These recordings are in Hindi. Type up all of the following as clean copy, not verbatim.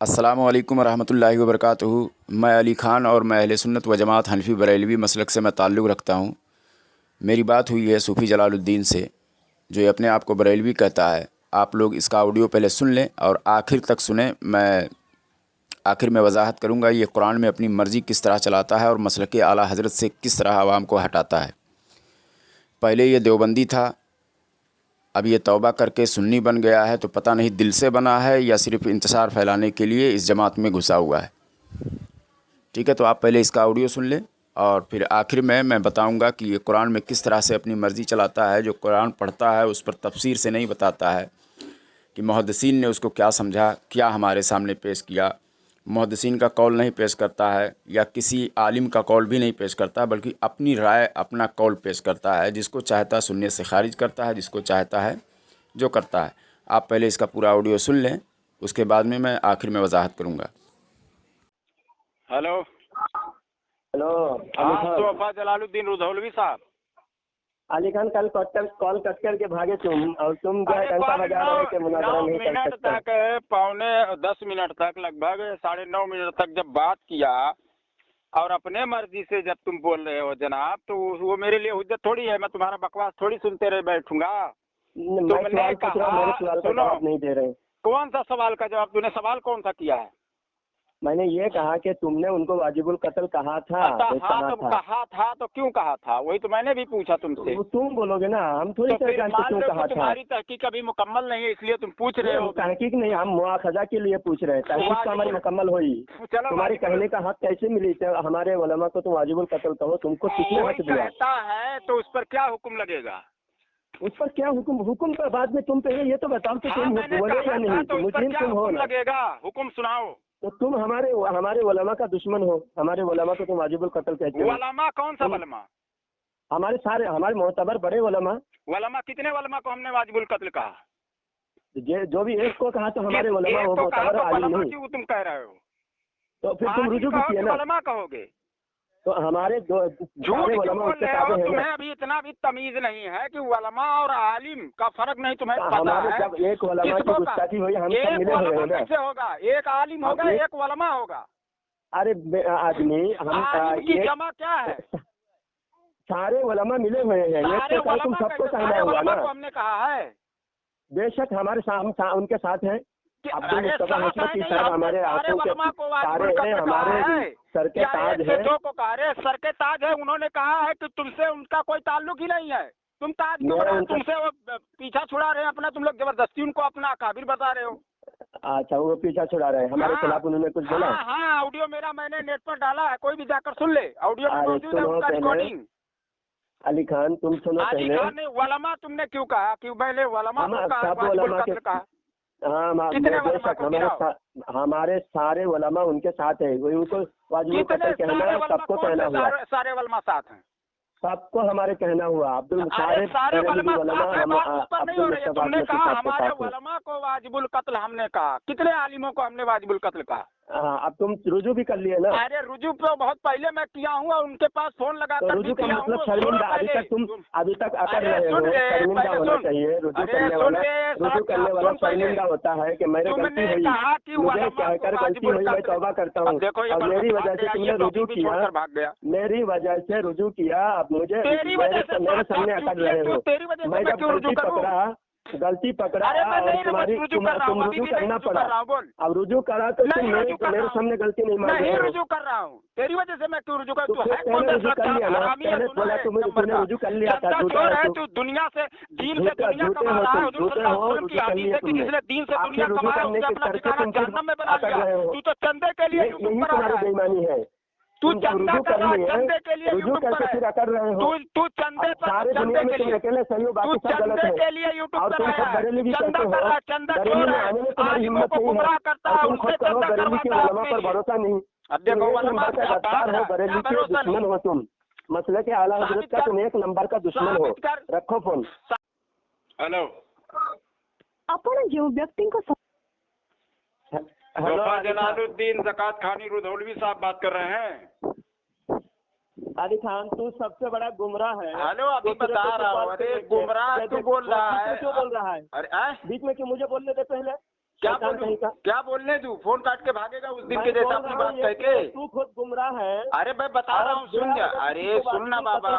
अस्सलामुअलैकुम रहमतुल्लाहि व बरकातुहू। मैं अली ख़ान और मैं अहले सुन्नत व जमात हनफी बरेलवी मसलक से मैं ताल्लुक़ रखता हूँ। मेरी बात हुई है सूफ़ी जलालुद्दीन से, जो ये अपने आप को बरेलवी कहता है। आप लोग इसका ऑडियो पहले सुन लें और आखिर तक सुने। मैं आखिर में वजाहत करूँगा ये कुरान में अपनी मर्ज़ी किस तरह चलाता है और मसलक आला हज़रत से किस तरह आवाम को हटाता है। पहले ये देवबंदी था, अब ये तौबा करके सुन्नी बन गया है, तो पता नहीं दिल से बना है या सिर्फ इंतशार फैलाने के लिए इस जमात में घुसा हुआ है। ठीक है, तो आप पहले इसका ऑडियो सुन लें और फिर आखिर में मैं बताऊंगा कि ये कुरान में किस तरह से अपनी मर्ज़ी चलाता है। जो कुरान पढ़ता है उस पर तफसीर से नहीं बताता है कि मुहद्दिसीन ने उसको क्या समझा, क्या हमारे सामने पेश किया। मुहद्दिसीन का कौल नहीं पेश करता है या किसी आलिम का कौल भी नहीं पेश करता, बल्कि अपनी राय, अपना कौल पेश करता है। जिसको चाहता है सुनने से खारिज करता है, जिसको चाहता है जो करता है। आप पहले इसका पूरा ऑडियो सुन लें, उसके बाद में मैं आखिर में वजाहत करूँगा। हेलो हेलो हाँ, तोहफा जलालुद्दीन रुधौलवी साहब। अली खान, कल कॉल कट करके भागे तुम, और तुम जो है घंटा बजा रहे कि मुनाजरा नहीं कर मिनट सकते। तक, पौने 10 मिनट तक, लगभग 9.5 मिनट तक जब बात किया और अपने मर्जी से जब तुम बोल रहे हो जनाब, तो वो मेरे लिए हुज्जत थोड़ी है। मैं तुम्हारा बकवास थोड़ी सुनते रह बैठूंगा। मैं तुमने सवाल पूछ रहा हूँ, मेरे सवाल का सुनो, जवाब नहीं दे रहे। कौन सा सवाल का जवाब? तूने सवाल कौन सा किया है? मैंने ये कहा कि तुमने उनको वाजिबुल कत्ल कहा था। हाँ, तुम कहा था तो क्यों कहा था? वही तो मैंने भी पूछा तुमसे। वो तुम बोलोगे ना, हम थोड़ी तो फिर जानते मान क्यों लो कहा कि था। तुम्हारी तहकीक अभी मुकम्मल नहीं है, इसलिए तुम पूछ रहे हो। तहकीक नहीं, हम मुआखजा के लिए पूछ रहे हैं। तहकीक तो हमारी मुकम्मल हुई। चलो, तुम्हारे कहने का हक कैसे मिली? हमारे उलमा को तुम वाजिबुल कत्ल कहो, तुमको किसने हक दिया? कहता है तो उस पर क्या हुक्म लगेगा? उस पर क्या हुक्म पर बाद में तुम पहले ये तो बताओ कि तुम बोले या नहीं। तो उस पर मुस्लिम क्या तुम हो हुक्म ना, लगेगा? हुक्म सुनाओ। तो तुम हमारे उलमा का दुश्मन हो। हमारे उलमा को तुम वाजिबुल कत्ल कहते हो। वलमा कौन सा वलमा? हमारे मोतबर बड़े उलमा। वलमा कितने वलमा को हमने वाजिबुल कत्ल कहा? जो भी एक को कहा तो हमारे उलमा एक वो को कहा मोतबर तो आलिम वलमा नहीं। क्यों तुम कह रहे हो? तो फिर तुम रुजू भी किए ना, वलमा कहोगे। तो हमारे झूठ सारे क्यों उलमा बोल उसके रहे हो? ताबे हैं तुम्हें ना। अभी इतना भी तमीज नहीं है कि वलमा और आलिम का फर्क नहीं तुम्हें पता हमारे है? जब एक उलमा की गुस्ताखी हुई, हम सब एक मिले हुए वलमा हैं ना। कैसे होगा? एक आलिम होगा, एक वलमा होगा। अरे आदमी, हम की जमा क्या है? सारे उलमा मिले हुए हैं। एक तो कहा तुम सबको कहना हुआ ना। हमने कहा है बेशक हमारे उनके साथ हैं। अब्दुल मुस्तफा हशमती नहीं, साहब हमारे आंखों के तारे हैं, हमारे सर के ताज है। को कहा रे सर के ताज है। उन्होंने कहा है कि तुमसे उनका कोई ताल्लुक ही नहीं है। तुम ताज क्यों बना? तुमसे वो पीछा छुड़ा रहे हैं अपना। तुम लोग जबरदस्ती उनको अपना काबिल बता रहे हो। अच्छा, वो पीछा छुड़ा रहे हैं हमारे खिलाफ। उन्होंने कुछ बोला? हाँ, ऑडियो मेरा मैंने नेट पर डाला है, कोई भी जाकर सुन ले। ऑडियो में मौजूद है उनका रिकॉर्डिंग। अली खान, तुम सुनो पहले। वलमा तुमने क्यों कहा? क्यों पहले वलमा को कहा? हाँ, हमारे सारे उलमा उनके साथ है। वही उनको वाजिबुल कत्ल कहना, सबको कहना हुआ। सारे वलमा साथ हैं, सबको हमारे कहना हुआ। सारे वलमा तुमने कहा हमारे वलमा को वाजिबुल कत्ल हमने कहा। कितने आलिमों को हमने वाजिबुल कत्ल कहा? हाँ, अब तुम रुजू भी कर लिए ना। अरे रुजू तो बहुत पहले मैं किया हूँ और उनके पास फोन लगा तो रुजू का मतलब शर्मिंदा। अभी तक अकड़ रहे हो। शर्मिंदा होना चाहिए। रुजू करने वाला शर्मिंदा होता है कि मेरी गलती हुई, मुझे कहकर गलती हुई, मैं तौबा करता हूँ। और मेरी वजह से तुमने रुजू किया, मेरी वजह से रुजू किया। अब मुझे मेरे सामने अकड़ रहे हो। मैं जब गलती पकड़ा और तुम रुजू करना पड़ा। अब रुजू करा तो तुम मेरे सामने गलती नहीं मान रहे हो। रुजू कर रहा हूँ, तेरी वजह से मैं क्यों रुजू कर? पहले रुजू कर लिया ना, पहले बोला तुमने रुजू कर लिया था। तू दुनिया से दीन से दुनिया कमा रहा है। रुजू कर लिए तुमने। दीन से दुनिया रुजू करने के करके तुम अकड़ रहे हो। तू तो चंदे के लिए यही तुम्हारी बेईमानी है। तू जब रुजू कर लिए, चंदे के लिए रुजू करके फिर अकड़ रहे हो। तू चंदे सारे दुनिया में तुम अकेले सही हो, बाकी सब गलत है। और तुम खुद बरेली भी कहते हो। बरेली में आने में तुम्हारी हिम्मत नहीं है। और तुम खुद कहो बरेली के उलमा पर भरोसा नहीं। तुम एक नंबर का गद्दार हो, बरेली के दुश्मन हो तुम। मसले के आला हजरत का तुम एक नंबर का दुश्मन हो। रखो फोन। हेलो, अपन जो व्यक्ति को तोहफा जलालुद्दीन ज़कात खानी रुधौलवी साहब बात कर रहे हैं। अली खान, तू सबसे बड़ा गुमराह है। हेलो, अभी बता रहा हूँ। अरे गुमराह क्यों बोल रहा है? क्यों बोल रहा है? अरे बीच में क्यों? मुझे बोलने दे पहले। क्या शैतान बोलूं? कहीं का। क्या बोलने दूं? फोन काट के भागेगा उस दिन के मैं जैसा बोल अपनी रहा बात हूँ कह ये के। तू खुद गुमराह है। अरे मैं बता रहा हूँ, सुन जा। अरे सुन ना बाबा,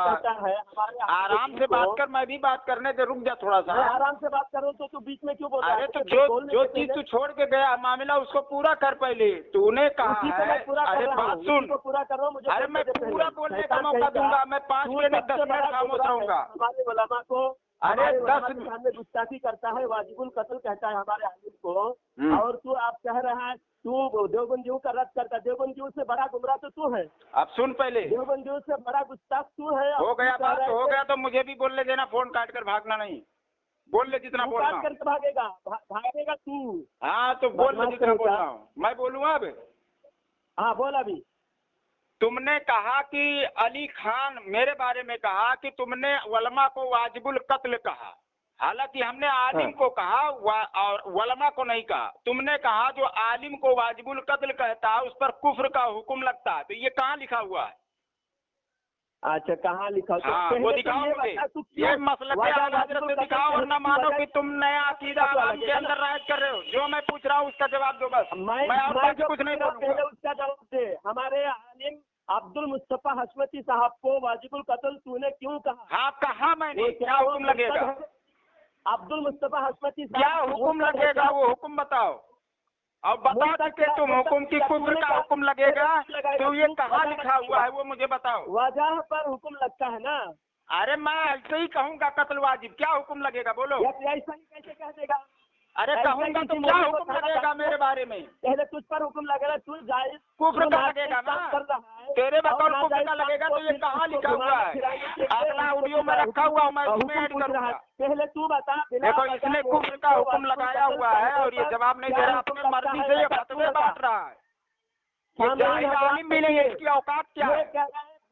आराम से बात कर, मैं भी बात करने दे, रुक जा थोड़ा सा। मैं आराम से बात कर रहा हूँ तो तू बीच में क्यों बोल रहा है? अरे तो मुझे बोलने जो से चीज पहले तू छोड़ के गया मामला उसको पूरा कर पहले। तूने उसी कहा को है, मैं पूरा कर अरे रहा बात हूँ, सुन। उसी को पूरा कर रहा हूँ। मुझे अरे बोलने मैं दे पहले। पूरा बोलने का शैतान मौका कहीं का। दूंगा, मैं 5 तू के नहीं 10 सबसे बड़ा मिनट खामोश गुमराह है। रहूंगा। हमारे उलमा को, अरे हमारे उलमा 10 के सामने गुस्ताखी करता है, वाजिबुल कत्ल कहता है हमारे आलिम को। और तू आप कह रहा है तू देवबंदियों का रद्द करता है। देवबंदियों से बड़ा गुमराह तो तू है। अब सुन पहले, देवबंदियों से बड़ा गुस्ताख तू है। हो गया बात तो हो गया, तो मुझे भी बोलने देना, फोन काट कर भागना नहीं। बोल ले जितना बोलना। काट करके भागेगा, भागेगा तू। हाँ तो बोल ले जितना बोलना हो। मैं बोलूँ अब? हाँ बोल अभी। तुमने कहा कि अली खान, मेरे बारे में कहा कि तुमने उलमा को वाजिबुल कत्ल कहा, हालांकि हमने आलिम को कहा और उलमा को नहीं कहा। तुमने कहा जो आलिम को वाजिबुल कत्ल कहता है उस पर कुफ्र का हुक्म लगता है, तो ये कहाँ लिखा हुआ है? अच्छा कहाँ लिखा? हाँ वो दिखाओ मुझे, ये मसलक आला हज़रत से दिखाओ, वरना मानो कि तुम नया अकीदा आवाम के अंदर राज कर रहे हो। जो मैं पूछ रहा हूँ उसका जवाब दो बस, मैं और बाकी कुछ नहीं बोलूंगा। पहले उसका जवाब दे। हमारे आलिम अब्दुल मुस्तफा हशमती साहब को वाजिबुल कत्ल तूने क्यों कहा? हाँ कहा मैंने, क्या हुक्म लगेगा? अब्दुल मुस्तफा हशमती क्या हुक्म लगेगा, वो हुक्म बताओ। और बता सके तुम हुक्म की कुफ्र का हुक्म लगेगा, तो ये कहाँ लिखा हुआ है वो मुझे बताओ। वजह पर हुक्म लगता है ना। अरे मैं ऐसे ही कहूँगा कत्ल वाजिब, क्या हुक्म लगेगा बोलो? ऐसा ही कैसे कह देगा? अरे कहूँगा तो क्या हुक्म लगेगा मेरे बारे में? पहले तुझ पर हुक्म लगेगा, तू जायज कुफ्र का लगेगा ना। तेरे बकौल कुफ्र का लगेगा, तो ये कहाँ लिखा हुआ है? अगला ऑडियो में रखा हुआ, मैं उसमें ऐड करूँगा। पहले तू बता। देखो इसने कुफ्र का हुक्म लगाया हुआ है और ये जवाब नहीं दे रहा, अपने मर्जी से ये फतवे बांट रहा है। ये जाहिल आलिम भी नहीं है, इसकी औकात क्या है?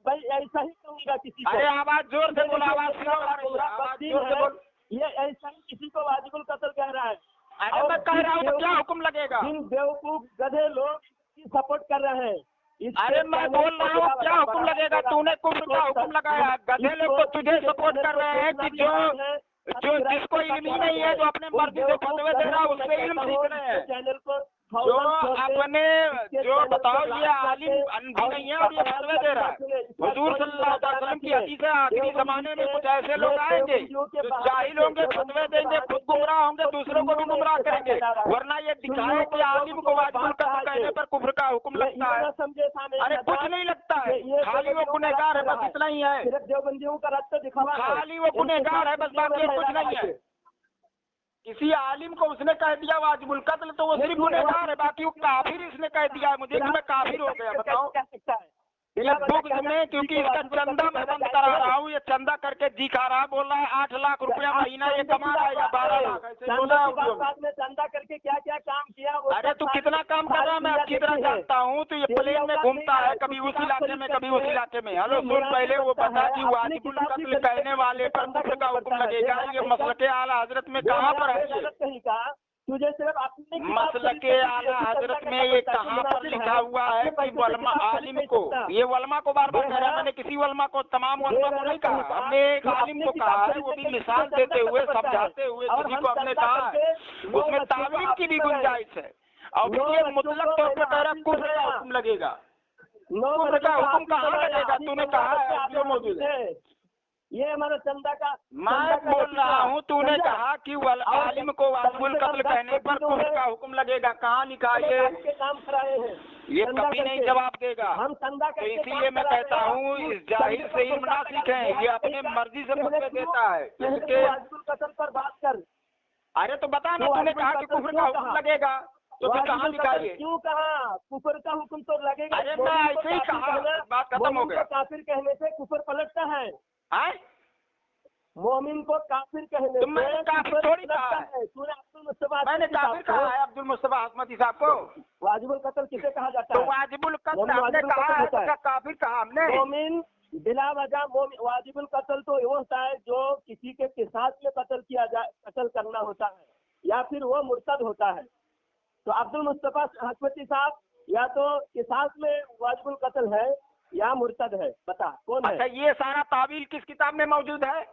भाई ऐसा ही कहूँगा किसी को। अरे आवाज जोर से बोलो, आवाज स्लो आ रही है, आवाज जोर से बोल। ये ऐसा ही किसी को वाजिबुल कत्ल कह रहा है। अरे मैं कह रहा हूँ तो क्या हुक्म लगेगा? जिन बेवकूफ गधे लोग की सपोर्ट कर रहे हैं। अरे मैं बोल रहा हूँ क्या हुक्म लगेगा? तूने कुफ्र का हुक्म लगाया, गधे लोग तो तुझे सपोर्ट कर रहे हैं कि जो जिसको इल्म ही नहीं है, जो अपने मर्जी से फतवे दे रहा है, उससे इल्म सीख रहे हैं। चैनल को जो अपने जो बताओ ये आलिम भी नहीं है और ये फतवे दे रहा है। हुजूर सल्लल्लाहु अलैहि वसल्लम की हदीस है, आखिरी जमाने में कुछ ऐसे लोग आएंगे जो जाहिल होंगे, फतवे देंगे, खुद गुमराह होंगे, दूसरों को भी गुमराह करेंगे। वरना ये दिखाए कि आलिम को वाजिबुल कत्ल कहने पर कुफ्र का हुक्म लगता है। अरे कुछ नहीं लगता है, खाली वो गुनहगार है, बस इतना ही है। सिर्फ देवबंदियों का रद्द दिखावा, खाली वो गुनहगार है बस, बाकी कुछ नहीं है। किसी आलिम को उसने कह दिया वाजिबुल कत्ल तो वो सिर्फ गुनहगार है, बाकी वो काफिर इसने कह दिया है मुझे कि मैं काफिर हो गया। बताओ ये बुग्ज में, क्योंकि इसका चंदा मैं बंद करा रहा हूँ, ये चंदा करके दिखा रहा, बोल रहा है 8 लाख रुपया महीना ये कमा रहा है या 12 लाख, ऐसे बोला है उद्योग में। चंदा करके क्या क्या काम किया? अरे तू कितना काम कर रहा है मैं अच्छी तरह जानता हूँ। तो ये प्लेन में घूमता है, कभी उस इलाके में कभी उस इलाके में। हेलो सुन, पहले वो बता कि वाजिबुल कत्ल कहने वाले पर कुफ्र का हुक्म लगेगा, ये मसलके आला हजरत में कहाँ पर है? कहीं का तुझे सिर्फ अपने मसलके आला हजरत में ये कहाँ पर लिखा हुआ है कि वलमा आलिम को, ये वलमा को बार बार कह रहा है, मैंने किसी वलमा को, तमाम वलमा को नहीं कहा, हमने एक आलिम को कहा है, वो भी मिसाल देते हुए समझाते हुए किसी को हमने कहा है, उसमें तावील की भी गुंजाइश है। और ये मुतलक तौर पर कह रहा कुफ्र का हुक्म लगेगा। कुफ्र का हुक्म कहाँ लगेगा? तूने कहा है जो मौजूद है। ये हमारा चंदा का, मैं बोल रहा हूँ, तूने कहा कि आलिम को वाजिबुल कत्ल कहने पर कुफ्र का हुक्म लगेगा, कहाँ लिखा ये? काम कराए हैं, ये कभी नहीं जवाब देगा। हम चंदा तो इसीलिए मैं कहता हूँ इस जाहिल से इल्म ना सीखें, ये अपने मर्जी से फतवे देता है। इसके वाजिबुल कत्ल पर बात कर। अरे तो बता ना, तूने कहा कि कुफ्र का हुक्म लगेगा, तो फिर कहाँ लिखा ये? क्यों कहा? कुफर का हुक्म तो लगेगा। अरे मैं ऐसे ही कहा, बात खत्म हो गया। काफिर कहने से कुफर पलटता है। मोमिन को काफिर कहने तो मैंने काफिर थोड़ी कहा है। तूने अब्दुल मुस्तफा, मैंने काफिर कहा है अब्दुल मुस्तफा हशमती साहब को? वाजिबुल कत्ल किसे कहा जाता है? तो वाजिबुल कत्ल हमने कहा है, तो क्या काफिर कहा हमने? मोमिन बिला वजह वाजिबुल कत्ल तो वो होता है जो किसी के किसास में कत्ल किया जाए, कत्ल करना होता है, या फिर वो मुर्तद होता है। तो अब्दुल मुस्तफा हशमती साहब या तो किसास में वाजिबुल कत्ल है या मुर्तद है, बता कौन है? अच्छा ये सारा तावील किस किताब में मौजूद है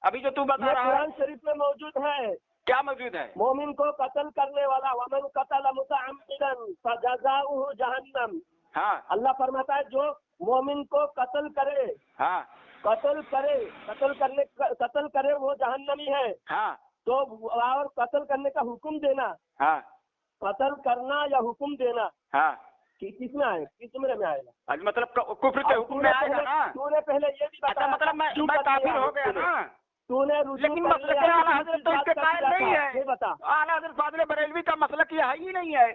अभी जो तू बता रहा है? कुरान शरीफ में मौजूद है। क्या मौजूद है? मोमिन को कत्ल करने वाला, वमन कतल मुतअम्मिदन फजज़ाउहु जहन्नम। हाँ अल्लाह फरमाता है जो मोमिन को कत्ल करे, हाँ कत्ल करे वो जहन्नमी है। हाँ तो और कत्ल करने का हुक्म देना, हाँ कत्ल करना या हुक्म देना हाँ कि किसमें आएगा, किस जुमरे में आएगा? आज मतलब कुफ्र के हुक्म में आएगा ना? तूने पहले ये भी अच्छा बताया, मतलब मैं काफिर हो गया ना? तूने रुजू लेकिन कर मसलक लिया, आला हजरत तो इसके कायल नहीं ये है। बता। आला हजरत फाज़िल बरेलवी का मसलक ये है ही नहीं है।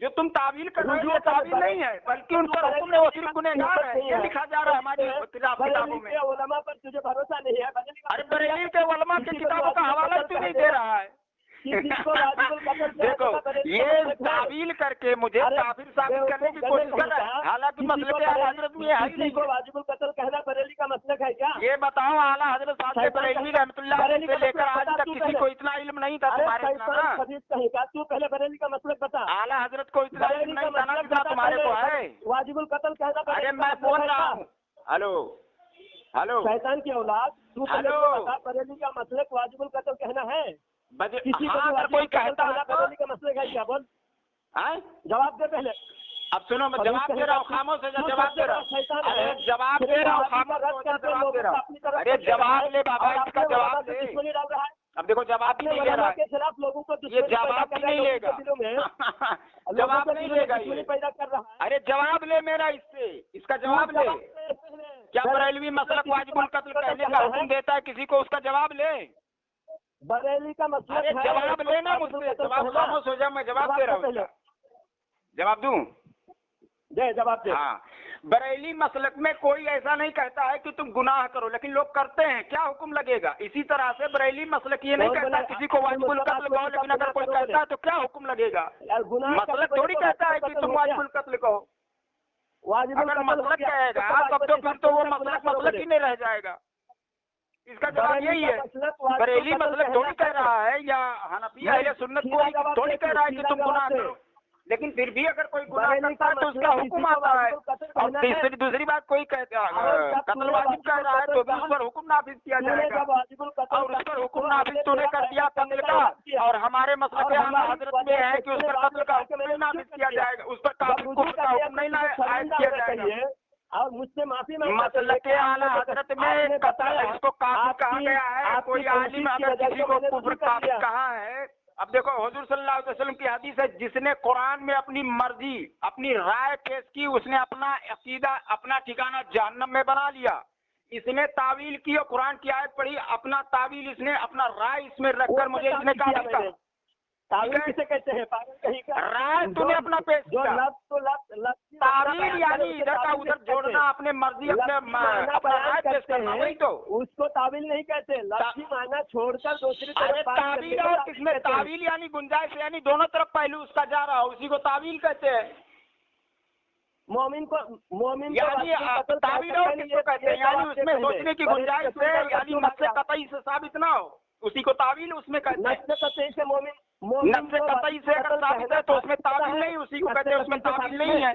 जो तुम तावील कर रहे हो ये तावील नहीं है, बल्कि उन पर हुक्म है वो सिर्फ गुनहगार है, ये लिखा जा रहा है हमारी किताबों में। उलमा पर तुझे भरोसा नहीं है? अरे बरेली के उलमा की किताबों का हवाला क्यों नहीं दे रहा है? देखो ये तावील करके मुझे काफिर साबित करने की कोशिश कर रहा है, हालांकि मसलक आला हजरत में है ही नहीं। को वाजिबुल कत्ल कहना बरेली का मसलक है क्या? ये बताओ आला हजरत फाज़िल बरेलवी रहमतुल्लाह अलैह से लेकर आज तक किसी को इतना इल्म नहीं था तुम्हारे इतना ना? कहीं का तू पहले बरेली का मसलक बता। आला हजरत को इतना इल्म नहीं था ना जितना तुम्हारे को है। वाजिबुल कत्ल कहना अरे मैं बोल रहा हूँ। हेलो हेलो शैतान की औलाद, तू पहले हेलो। बता बरेली का मसलक वाजिबुल कत्ल कहना है? किसी को हाँ, अगर कोई कहता है तो बरेली का मसलक है क्या? बोल, हैं? जवाब दे पहले। अब सुनो मैं जवाब दे रहा हूँ, खामोश हो जा, जवाब दे रहा हूँ। अरे जवाब दे रहा हूँ, खामोश हो जा, जवाब दे रहा हूँ। अरे जवाब ले बाबा, इसका जवाब दे। दुश्मनी डाल रहा है अब देखो जवाब भी नहीं ले रहा के है, खिलाफ, लोगों को ये जवाब भी नहीं लेगा। जवाब नहीं लेगा ये। पैदा कर रहा है। अरे जवाब ले मेरा इससे, इसका जवाब ले। क्या बरेलवी मसलक वाजिबुल कत्ल कहने का हुक्म देता है किसी को? उसका जवाब ले। बरेली का मसलक अरे है, जवाब लेना मुझसे, जवाब खामोश हो जा, मैं जवाब दे रहा हूँ। जवाब दूं? दे जवाब दे। हाँ, बरेली मसलक में कोई ऐसा नहीं कहता है कि तुम गुनाह करो, लेकिन लोग करते हैं, क्या हुक्म लगेगा? इसी तरह से बरेली मसलक ये नहीं कहता किसी को वाजिबुल कत्ल कहो, लेकिन अगर कोई कहता है तो क्या हुक्म लगेगा? मसलक थोड़ी कहता है कि तुम वाजिबुल कत्ल कहो। अगर मसलक कहेगा तब तो फिर तो वो मसलक ही नहीं रह जाएगा। इसका जवाब यही है। बरेली मसलक थोड़ी कह रहा है, या हनफी अहले सुन्नत कोई थोड़ी कह रहा है कि तुम गुनाह करो, लेकिन फिर भी अगर कोई गुनाह करता है तो उसका हुक्म आता है। और दूसरी बात, कोई कत्ल वाजिब कह रहा है तो भी उस पर हुक्म नाफिज किया जाएगा, और उस पर हुक्म नाफिज तूने कर दिया कत्ल का, और हमारे मसलक आला हजरत में है कि उस पर कत्ल का हुक्म नहीं नाफिज किया जाएगा, उस पर कुफ्र का हुक्म नहीं आयद किया जाएगा। और मुझसे माफी मसलक आला हजरत में कत्ल इसको काफिर कहा गया है। कोई आलिम अगर किसी को कुफ्र काफिर कहा है, अब देखो हुजूर सल्लल्लाहु अलैहि वसल्लम की हदीस है, जिसने कुरान में अपनी मर्जी अपनी राय पेश की उसने अपना अकीदा अपना ठिकाना जहन्नम में बना लिया। इसने तावील की और कुरान की आयत पढ़ी, अपना तावील इसने अपना राय इसमें रखकर मुझे इसने काफिर कहा। तावील किसे कहते हैं? पागल कहीं का। राय तूने अपना पेश किया। तावील यानी इधर का उधर जोड़ना, अपने मर्जी अपना राय पेश करना, वही तो उसको तावील नहीं कहते। लफ्ज़ी माना छोड़कर दूसरी तरफ तावील, और किसमें तावील यानी गुंजाइश, यानी दोनों तरफ पहलू उसका जा रहा है, उसी को तावील कहते हैं। मोमिन यानी तावील और किसको कहते हैं? यानी उसमें सोचने की गुंजाइश है, यानी नफ्स कतई से साबित ना हो, उसी को तावील उसमें कहते हैं। नफ्स कतई से नफ्स कतई से अगर साबित है तो उसमें तावील नहीं, उसी को कहते हैं, उसमें तावील नहीं है।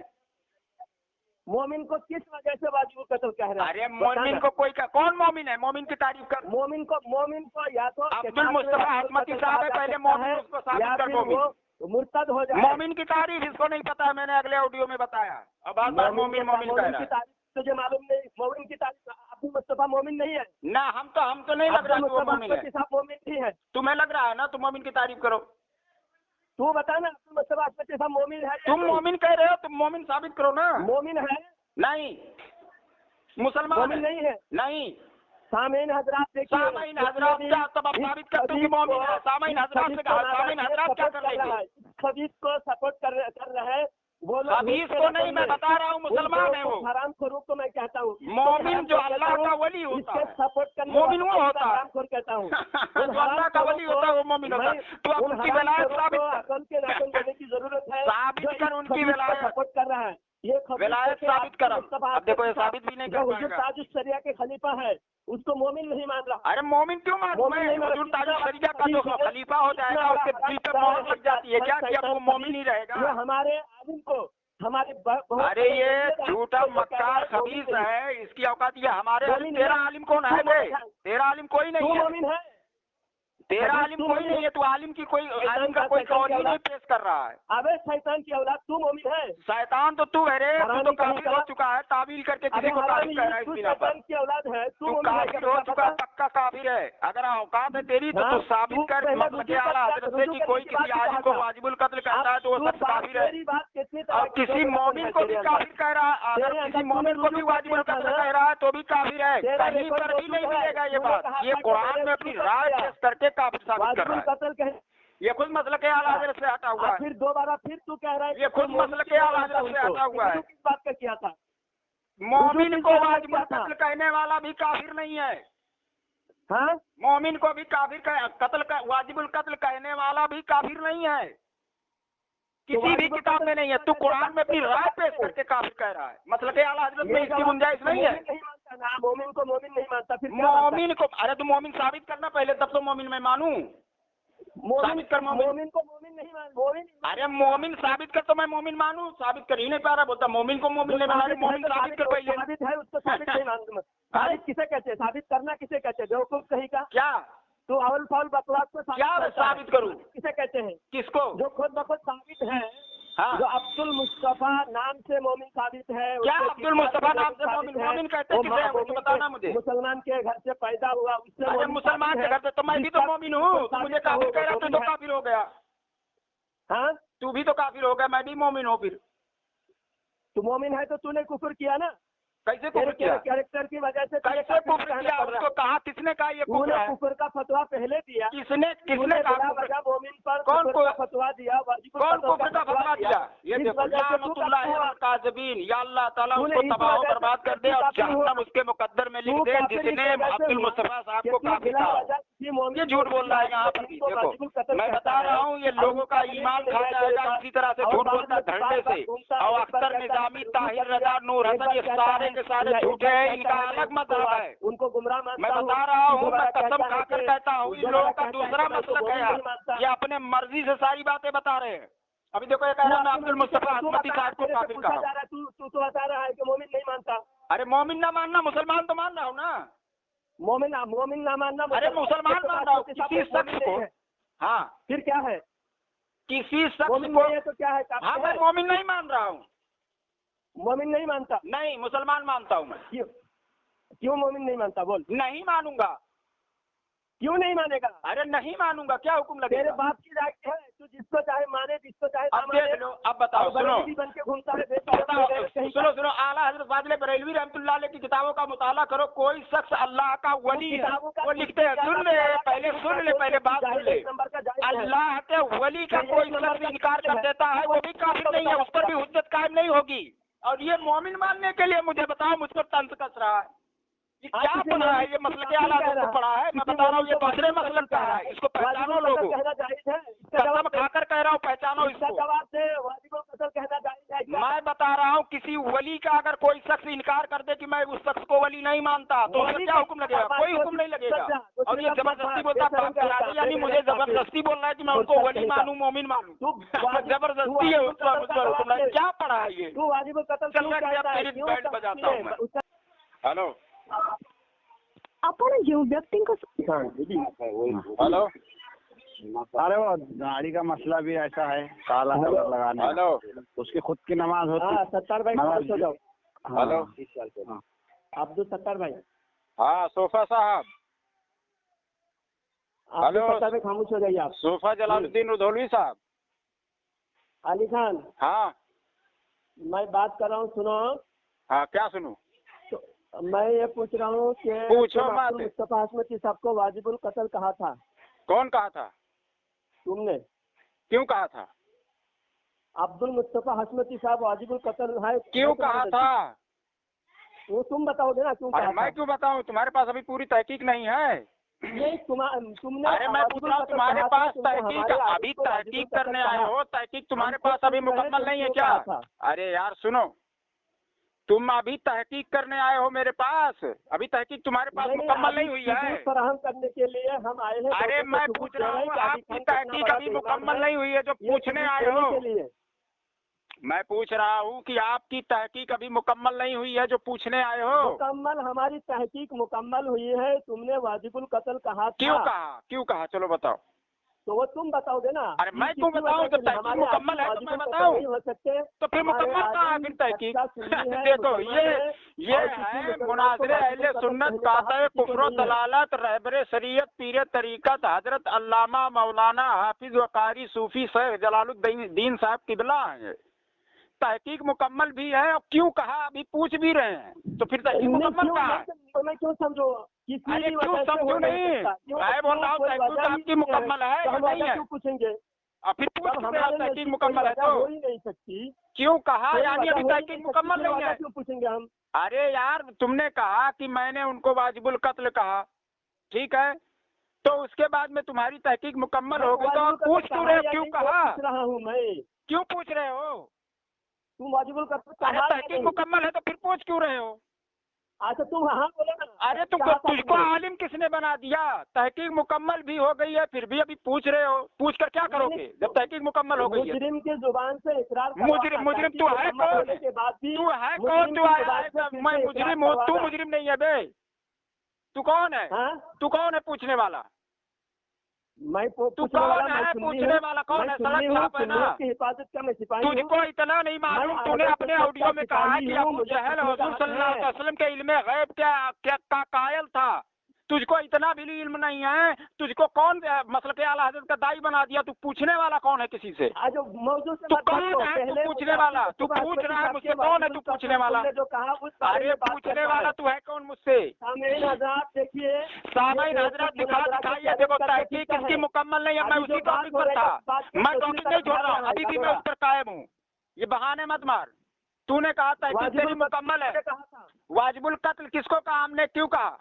मोमिन को किस वजह से वाजिबुल कत्ल कह रहे हैं? अरे मोमिन को कोई कौन मोमिन है? मोमिन की तारीफ कर। मोमिन को या तो अब्दुल मुस्तफा हसमती साहब है, पहले मोमिन उसको साबित कर दो। मुर्तद हो जाए। मोमिन की तारीफ इसको नहीं पता है, मैंने अगले ऑडियो में बताया। अब बार मोमिन कह रहा है। तुझे मालूम नहीं मोमिन की तारीफ? अब्दुल मुस्तफा मोमिन नहीं है ना, हम तो नहीं लग रहा है वो मोमिन है। मोमिन नहीं है, तुम्हें लग रहा है ना? तुम मोमिन की तारीफ करो। तू बता ना, अब्दुल मुस्तफा मोमिन है? तुम मोमिन कह रहे हो, तुम मोमिन साबित करो ना। मोमिन है नहीं, मुसलमान मोमिन नहीं है। नहीं, सामीन हजरात देखिए, सामीन हजरात क्या तब आप साबित कर दो कि मोमिन है। सामीन हजरात से कहा, सामीन हजरात क्या कर रहे हैं? खबीस को सपोर्ट कर रहे हैं वो लोग। खबीस को नहीं, मैं बता रहा हूँ मुसलमान है वो। हराम खोरों को मैं कहता हूँ मोमिन जो अल्लाह का वली होता है, सपोर्ट करने मोमिन वो होता है। हरामखोर कहता हूँ। जो अल्लाह का वली होता है वो मोमिन होता है। तो अब उनकी विलायत साबित कर, अकल के नाखून देने की जरूरत है। साबित कर उनकी विलायत, सपोर्ट कर रहा है ये विलायत साबित कर। अब देखो ये साबित भी नहीं कर पाएगा। ताजुल शरिया के खलीफा है, उसको मोमिन नहीं मान रहा। अरे मोमिन क्यों मानूं मैं? हुजूर ताजुल शरिया का जो खलीफा हो जाएगा उसके दिल पे मोहर लग जाती है क्या कि अब वो मोमिन ही रहेगा? ये हमारे आलिम को हमारे अरे ये झूठा मक्कार खबीस है, इसकी औकात ये हमारे तेरा आलिम कौन है? तेरा आलिम कोई नहीं है। मोमिन है, तेरा आलिम कोई नहीं है, तू आलिम की कोई आलिम का कोई कौल ही नहीं पेश कर रहा है। अबे शैतान की औलाद, तू मोमिन है? शैतान तो तू है रे, तू तो काफिर हो चुका है, ताबील करके किसी को काफिर कह रहा है इस तू बिना पर। शैतान की औलाद है, तू काफिर हो चुका, पक्का काफिर है। अगर औकात है तेरी तो तू साबित कर मतलब के आला हजरत से कि कोई किसी आलिम को वाजिबुल कत्ल करता है तो वो शख्स काफिर है। और किसी मोमिन को भी काफिर कह रहा है, अगर किसी मोमिन को भी वाजिबुल कत्ल कह रहा है तो भी काफिर है। कहीं पर भी नहीं मिलेगा ये बात। ये कुरान में अपनी राय पेश करके काफिर साबित कर रहा है। ये खुद मसले के आला हजरत से हटा हुआ है। फिर दोबारा फिर तू कह रहा है ये खुद मसले के आला हजरत से हटा हुआ है। किस बात का किया था? मोमिन को वाजिबुल कत्ल कहने वाला भी काफिर नहीं है। हाँ, मोमिन को भी काफिर कत्ल वाजिबुल कत्ल कहने वाला भी काफिर नहीं है, किसी भी किताब में नहीं है। तू कुरान में अपनी राय पेश करके काफिर कह रहा है। मतलब के आला हजरत में इसकी गुंजाइश नहीं है। मोमिन को मोमिन नहीं मानता, फिर मोमिन को, अरे तू मोमिन साबित करना पहले, तब तो मोमिन मैं मानूं। साबित कर मोमिन को मोमिन नहीं मान, मोमिन। अरे मोमिन साबित कर तो मैं मोमिन मानूं, साबित कर ही नहीं पा रहा। बोलता मोमिन को मोमिन नहीं माना, मोमिन साबित कर पहले। साबित है उसको साबित नहीं मानता। साबित किसे कहते हैं? साबित करना किसे कहते हैं? बेवकूफ कहीं का। क्या तो अवल फाउल बकवास को क्या साबित करूं? किसे कहते हैं? किसको? जो खुद बखुद साबित है। हाँ। जो अब्दुल मुस्तफा नाम से मोमिन साबित है। क्या अब्दुल मुस्तफा नाम से मोमिन कहते हैं? किसे है वो तो बताना मुझे। मुसलमान के घर से पैदा हुआ, उससे अरे मुसलमान के घर से तो मैं भी तो मोमिन हूँ। तू मुझे काफिर कह रहा, तू तो काफिर हो गया। हाँ, तू भी तो काफिर हो गया, मैं भी मोमिन हूँ। फिर तू मोमिन है तो तूने कुफर किया ना? कैसे कुफर किया? कैरेक्टर की वजह से कैसे कुफर किया? उसको कहा किसने कहा ये कुफर है? कुफर का फतवा पहले दिया। किसने कहा वजह मोमिन पर कौन कुफर का फतवा दिया? कौन कुफर का फतवा दिया? ये देखो, या अल्लाह ताला उसको तबाह बर्बाद कर दे और जहन्नम उसके मुकद्दर में लिख दे जिसने अब्दुल मुस्तफा साहब को काफिर कहा। ये झूठ बोल रहा है यहाँ पर भी। देखो मैं बता रहा हूँ, ये लोगों का ईमान खा जाएगा इसी तरह से झूठ बोलता धड़ल्ले से। और अख्तर निजामी, ताहिर रजा, नूर हसन, ये सारे के सारे झूठे हैं। इनका अलग मसला है। उनको गुमराह मैं बता रहा हूँ, मैं कसम खाकर कहता हूँ, इन लोगों का दूसरा मसलक है यार। ये अपने मर्जी से सारी बातें बता रहे हैं। अभी देखो ये कह रहा है मैं अब्दुल मुस्तफा हसमती साहब को काफिर कहा। तू तो बता रहा है कि मोमिन नहीं मानता। अरे मोमिन ना मानना, मुसलमान तो मान रहा हूँ ना। मोमिन ना मानना। अरे मुसलमान मान रहा हूँ किसी शख्स को। हाँ, फिर क्या है? किसी शख्स मोमिन को नहीं है तो क्या है? हाँ, मैं मोमिन नहीं मान रहा हूँ। मोमिन नहीं मानता? नहीं, मुसलमान मानता हूँ मैं। क्यों मोमिन नहीं मानता? बोल। नहीं मानूंगा। क्यों नहीं मानेगा? अरे नहीं मानूंगा, क्या हुक्म लगेगा? तेरे बाप की राइट है, तू जिसको चाहे माने, जिसको चाहे अब देख लो, अब बताओ, सुनो बन के घूमता है। सुनो, आला हजरत फाजिल बरेलवी रहमतुल्लाह अलैह की किताबों का मुताला करो। कोई शख्स अल्लाह का वली है, वो लिखते हैं, सुन ले पहले बात सुन ले। अल्लाह के वली का कोई शख्स इनकार कर देता है, वो भी काफिर नहीं है, उस पर भी हुज्जत कायम नहीं होगी। और ये मोमिन मानने के लिए मुझे बताओ, मुझ पर तंज कस रहा है। ये क्या पढ़ा है? ये मसले के आला को पढ़ा है। मैं बता रहा हूँ, ये दूसरे मसलन का है। इसको पहचानो लोगों। कसम खाकर कह रहा हूँ, पहचानो इसको। मैं बता रहा हूँ, किसी वली का अगर कोई शख्स इनकार कर दे कि मैं उस शख्स को वली नहीं मानता, तो उसका क्या हुक्म लगेगा? कोई हुक्म नहीं लगेगा। और ये जबरदस्ती बोलता है, यानी मुझे जबरदस्ती बोल रहा है कि मैं उनको वली मानूं, मोमिन मानूं। जबरदस्ती है उस पर हुक्म। क्या पढ़ा है ये? चल रहा है, बैंड बजाता हूँ मैं। हेलो, आपण जो व्यक्ति को हेलो, अरे वो गाड़ी का मसला भी ऐसा है, काला कलर लगाने। हेलो, उसकी खुद की नमाज होती। सत्तार भाई नमाज हो जाओ। हेलो, अब्दुल सत्तार भाई। हाँ सोफा साहब। हेलो, सत्तार भाई खामोश हो जाइए आप। सोफा जलालुद्दीन रुधौलवी साहब। अली खान, हाँ मैं बात कर रहा हूँ, सुनो। हाँ, क्या सुनूं? तो मैं ये पूछ रहा हूँ कि पूछो मत। मुस्तफा हसमती साहब को वाजिबुल कत्ल कहा था? कौन कहा था? तुमने। क्यों कहा था? अब्दुल मुस्तफा हसमती साहब वाजिबुल कत्ल है। क्यों कहा था? वो तुम बताओगे ना क्यों अरे कहा मैं था? क्यों बताऊं? तुम्हारे पास अभी पूरी तहकीक नहीं है। नहीं, तुमने। अरे मैं पूछ रहा हूँ, तुम्हारे पास तहकीक अभी तहकीक करने आए हो? तहकीक तुम्हारे पास अभी मुकम्मल नहीं है क्या? अरे यार सुनो, तुम अभी तहकीक करने आए हो मेरे पास, अभी तहकीक तुम्हारे पास मुकम्मल नहीं हुई है। फराहम करने के लिए हम आए हैं। अरे मैं पूछ रहा हूँ, आपकी तहकीक अभी मुकम्मल नहीं हुई है जो पूछने आए हो। मैं पूछ रहा हूँ कि आपकी तहकीक अभी मुकम्मल नहीं हुई है जो पूछने आए हो। मुकम्मल, हमारी तहकीक मुकम्मल हुई है। तुमने वाजिबुल कत्ल कहा क्यों था, कहा, क्यों कहा, चलो बताओ। तो वो तुम बताओगे ना। अरे मैं क्यों बताऊं, जब तहकीक मुकम्मल है तो मैं बताऊं। नहीं हो सकते तो फिर मुकम्मल कहाँ है फिर तहकीक? देखो ये है मुनाज़रे अहले सुन्नत काता कुफ्र दलालत रहबरे शरीयत पीर तरीकत हजरत अल्लामा मौलाना हाफिज वकारी सूफी शेख जलालुद्दीन साहब किबला है। तहकीक मुकम्मल भी है और क्यों कहा अभी पूछ भी रहे हैं, तो फिर तहकीक मुकम्मल कहाँ है? मैं क्यों समझो? अरे क्यों समझू नहीं, मैं बोल रहा हूँ तहकीक आपकी मुकम्मल है या नहीं है? क्यों पूछेंगे? और फिर पूछ क्यों रहे हो तहकीक मुकम्मल है हो तो? ही नहीं सकती। क्यों कहा यानी अभी तहकीक मुकम्मल नहीं है? क्यों पूछेंगे हम? अरे यार तुमने कहा कि मैंने उनको वाजिबुल कत्ल कहा, ठीक है, तो उसके बाद में तुम्हारी तहकीक मुकम्मल हो गई, तो आप पूछ क्यों रहे हो क्यों कहा? पूछ रहा हूँ मैं। क्यों पूछ रहे हो? तुम वाजिबुल कत्ल अरे कहा तहकीक मुकम्मल है तो फिर पूछ क्यों रहे हो? अच्छा तुम हाँ बोलो ना। अरे तुझको आलिम किसने बना दिया? तहकीक मुकम्मल भी हो गई है फिर भी अभी पूछ रहे हो, पूछ कर क्या करोगे जब तहकीक मुकम्मल हो गई है? मुजरिम की जुबान से इकरार मुजरिम तू है कौन? तू है कौन? तू आया मैं मुजरिम हूँ, तू मुजरिम नहीं है बे। तू कौन है? तू कौन है पूछने वाला? मैं तू कौन है पूछने वाला? कौन है? सड़क साफ है ना? हिफाजत का मैं सिपाही हूँ। तुझको इतना नहीं मालूम? तूने अपने ऑडियो में कहा कि अबू जहल हुजूर सल्लल्लाहु अलैहि वसल्लम के इल्म गैब क्या कायल था। तुझको इतना भी इल्म नहीं है। तुझको कौन मसलक आला हज़रत का दाई बना दिया? तू पूछने वाला कौन है किसी से? तू कौन है? तू पूछने वाला? तू पूछ रहा है मुझसे कौन है तू पूछने वाला? अरे पूछने वाला तू है कौन मुझसे? सामीन हज़रात देखिए, सामीन हज़रात दिखाइए। देखो तहकीक किसकी मुकम्मल नहीं है, मैं उसी टॉपिक पर था। मैं टॉपिक नहीं छोड़ रहा हूँ, अभी भी मैं उस पर कायम हूँ। ये बहाने मत मार। तूने कहा तहकीक तेरी मुकम्मल है। वाजिबुल कत्ल किसको कहा हमने, क्यों कहा?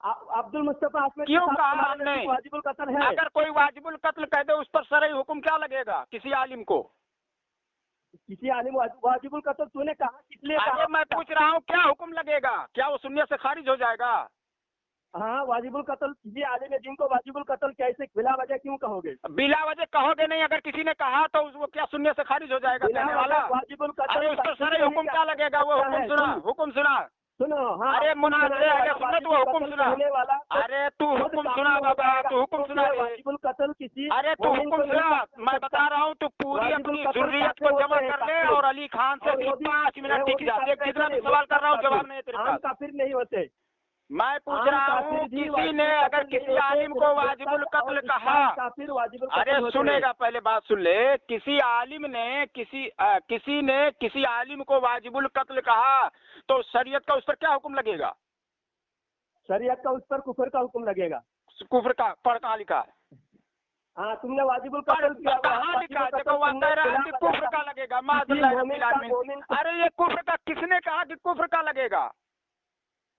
अब्दुल मुस्तफा क्यों कहा हमने? वाजिबुल कत्ल है। अगर कोई वाजिबुल कत्ल कह दे उस पर शरई हुक्म क्या लगेगा किसी आलिम को? किसी आलिम वाजिबुल कत्ल तूने कहा किसलिए कहा? अरे मैं पूछ रहा हूँ क्या हुक्म लगेगा? क्या वो सुन्नियत से खारिज हो जाएगा? हाँ वाजिबुल कत्ल, किसी आलिम दीन को वाजिबुल कत्ल कैसे बिला वजह क्यों कहोगे? बिला वजह कहोगे नहीं, अगर किसी ने कहा तो वो क्या सुन्नियत से खारिज हो जाएगा कहने वाला? वाजिबुल कत्ल। अरे उस पर शरई हुक्म क्या लगेगा? वो हुक्म सुना, हुक्म सुना। सुनो हाँ। अरे मुनाज़रे अहले सुन्नत वो हुक्म सुना। अरे तू हुक्म सुना बाबा, तू हुक्म सुना। वाजिबुल कत्ल किसी, अरे तू हुक्म सुना, मैं बता रहा हूँ। तू पूरी अपनी ज़ुर्रियत को जमा कर ले और अली खान से 5 मिनट टिक जा। कितना भी सवाल कर रहा हूँ जवाब नहीं है तेरे पास। काफिर नहीं होते। मैं पूछ रहा हूँ किसी ने अगर किसी आलिम को वाजिबुल कत्ल कहा, अरे सुनेगा पहले बात सुन ले। किसी आलिम ने किसी आलिम को वाजिबुल कत्ल कहा तो शरीयत का उस पर क्या हुक्म लगेगा? शरीयत का उस पर कुफर का हुक्म लगेगा। कुफर का पढ़ कहाँ लिखा है? हाँ तुमने वाजिबुल कत्ल किया, कहाँ लिखा है? देखो कुफर का लगेगा। अरे ये कुफर का किसने कहा कि कुफर का लगेगा?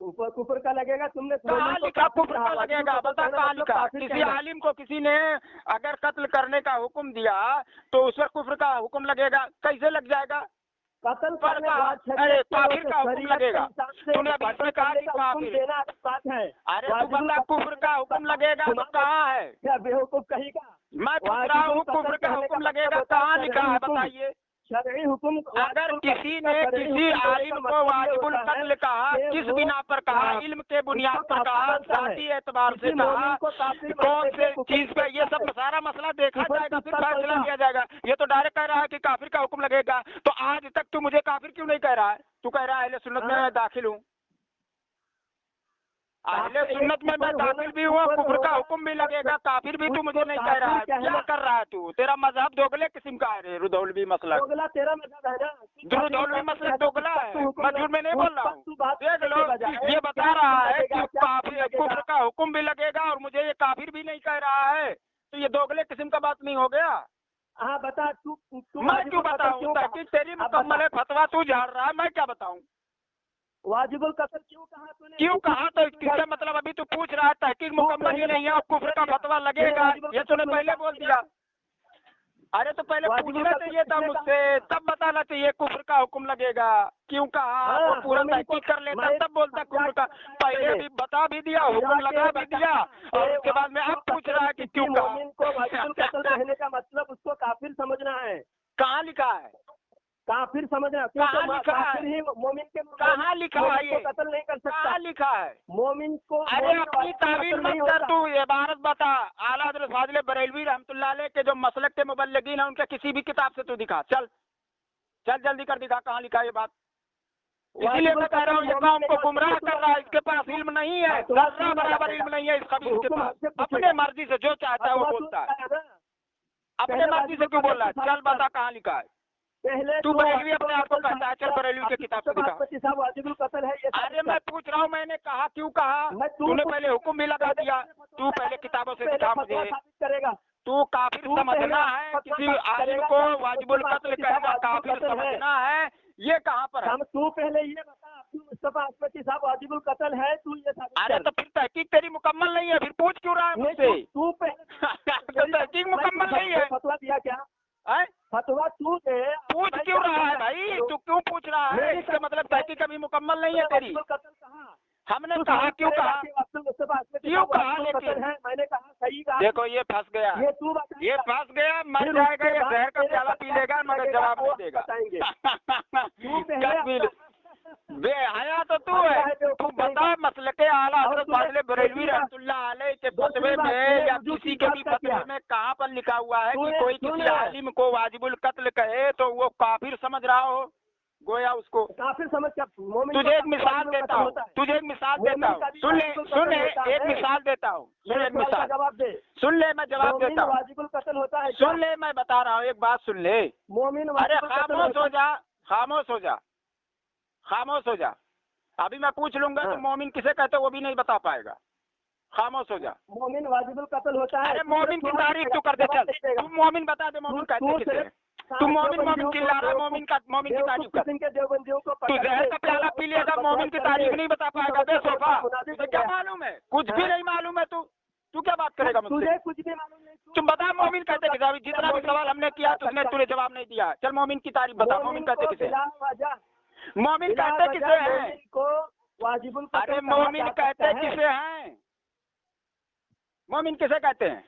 कुफर का लगेगा। तुमने कहाँ लिखा कुफर का लगेगा? बता कहाँ लिखा? किसी आलिम को किसी ने अगर कत्ल करने का हुक्म दिया तो उस पर कुफर का हुक्म लगेगा। कैसे लग जाएगा? कत्ल पर अरे काफिर का हुक्म लगेगा। तूने अभी इसमें कहा कि काफिर बात है। अरे तू बता कुफर का हुक्म लगेगा तो कहाँ है? क्या बेवकूफ कहीं का? मैं पूछ रहा हूँ कुफर का हुक्म लगेगा कहाँ लिखा है बताइए? शरई हुक्म। अगर किसी ने किसी आलिम को वाजिबुल कत्ल कहा, किस बिना पर कहा? इल्म के बुनियाद पर कहा, जाती एतबार से कहा, कौन से चीज पे? ये सब सारा मसला देखा जाएगा फिर फैसला किया जाएगा। ये तो डायरेक्ट कह रहा है कि काफिर का हुक्म लगेगा। तो आज तक तू मुझे काफिर क्यों नहीं कह रहा है? तू कह रहा है अहले सुन्नत में मैं दाखिल हूँ। अहले सुन्नत में मैं दाखिल भी हुआ, कुफर का हुक्म भी लगेगा, काफिर भी तू मुझे नहीं कह रहा है। क्या कर रहा है तू? तेरा मजहब दोगले किस्म का है। रुदौलवी मसला दोगला तेरा मजहब है ना? रुदौलवी मसला दोगला है। मैं झूठ में नहीं बोल रहा हूँ। देख लो ये बता रहा है कि काफिर कुफर का हुक्म भी लगेगा और मुझे ये काफिर भी नहीं कह रहा है। तो ये दोगले किस्म का बात नहीं हो गया? हाँ बता तू। मैं क्यों बताऊँ? तहकीक तेरी मुकम्मल है, फतवा तू झाड़ रहा है, मैं क्या बताऊँ? वाजिबुल कत्ल क्यों कहा तूने? क्यों कहा तो किसका मतलब? अभी तू पूछ रहा है तहकीक मुकम्मल ही नहीं है और कुफर का फतवा लगेगा, ये तूने पहले बोल दिया। अरे तो पहले पूछना चाहिए था मुझसे, तब बताना चाहिए कुफर का हुक्म लगेगा। क्यों कहा? वो पूरा तहकीक कर लेता तब बोलता कुफर का। पहले भी बता भी दिया, हुक्म लगा भी दिया और उसके बाद में अब पूछ रहा है कि क्यों कहा? को वाजिबुल कत्ल कहने का मतलब उसको काफिर समझना है। कहाँ लिखा है? काफिर समझना, कहाँ लिखा है? काफिर ही मोमिन के कहाँ लिखा है मोमिन ये? को कत्ल नहीं कर सकता। कहाँ लिखा है? मोमिन को अरे मोमिन अपनी वाजिब तावील कत्ल मत नहीं कर, होता। तू इबारत बता। आला हज़रत फाजिल बरेलवी रहमतुल्लाह अलैह के जो मसलक के मुबल्लिगीन हैं उनके किसी भी किताब से तू दिखा। चल चल जल्दी कर दिखा कहाँ लिखा है ये बात। इसीलिए मैं कह रहा हूँ ये कौम को गुमराह कर रहा है, इसके पास इल्म नहीं है, जर्रा बराबर इल्म नहीं है इस खबीर के पास। अपने मर्जी से जो चाहता है वो बोलता है, अपने मर्जी से क्यों बोल रहा है? चल बता कहाँ लिखा है। पहले तू बरेलवी अपने आप को कहता है, चल बरेलवी के किताब से दिखा। वाजिबुल कत्ल है ये। अरे मैं पूछ रहा हूँ, मैंने कहा क्यों कहा? तूने पहले हुक्म भी लगा दिया। तू पहले किताबों से दिखा मुझे। करेगा तू काफिर समझना है, किसी आलिम को वाजिबुल कत्ल कहना काफिर समझना है, ये कहाँ पर है? तू पहले ये बता, अब्दुल मुस्तफा अहमदी साहब वाजिबुल कत्ल है, तू ये साबित अरे कर। तो फिर तहकीक तेरी मुकम्मल नहीं है, फिर पूछ क्यों रहा है मुझसे? तू पहले तो तहकीक मुकम्मल नहीं है। फतवा दिया क्या? हैं? फतवा तू दे। पूछ क्यों रहा है भाई? तू क्यों पूछ रहा है? इसका मतलब तहकीक अभी मुकम्मल नहीं है तेरी। कत्ल कहाँ? हमने कहा क्यों कहा? अब्दुल मुस्तफा अहमदी क्यों साहब कहा? वाजिबुल कत्ल लेकिन है, मैंने कहा सही कहा। देखो ये फंस गया, ये तू बता। ये फंस गया, मर जाएगा, ये जहर का प्याला पी लेगा मगर जवाब नहीं देगा। बताएंगे। बेहया तो तू है। तू बता मसलके आला हज़रत फाज़िल बरेलवी रहमतुल्लाह अलैह के फतवे में या किसी के भी फतवे में कहाँ पर लिखा हुआ है कि कोई किसी आलिम को वाजिबुल कत्ल कहे तो वो काफिर समझ रहा हो, गोया उसको काफिर समझ कर। तुझे एक मिसाल देता हूँ, तुझे एक मिसाल देता हूँ, सुन ले एक मिसाल देता हूँ, सुन एक मिसाल, जवाब दे। सुन ले मैं जवाब देता हूँ, वाजिबुल कत्ल होता है। सुन ले मैं बता रहा हूँ, एक बात सुन ले। मोमिन अरे खामोश हो जा, खामोश हो जा, खामोश हो जा। अभी मैं पूछ लूंगा तो मोमिन किसे कहते वो भी नहीं बता पाएगा। खामोश हो जा। मोमिन वाजिबुल कत्ल होता है। अरे मोमिन की तारीफ तू कर दे, चल तू मोमिन बता दे, मोमिन कहते किसे हैं? तू मोमिन चिल्ला रहा है, मोमिन की तारीफ कर। तू जहर का प्याला पी लेगा, मोमिन की तारीफ नहीं बता पाएगा बेवकूफा। तुझे क्या मालूम है? कुछ भी नहीं मालूम है। तू क्या बात करेगा मुझसे? तुझे कुछ भी मालूम नहीं। तुम बता मोमिन कहते किसे? अभी जितना भी सवाल हमने किया तूने जवाब नहीं दिया। चल मोमिन की तारीफ बता, मोमिन कहते किसे? मोमिन कहते किसे हैं? वाजिबुल अरे मोमिन कहते किसे हैं? मोमिन किसे कहते हैं?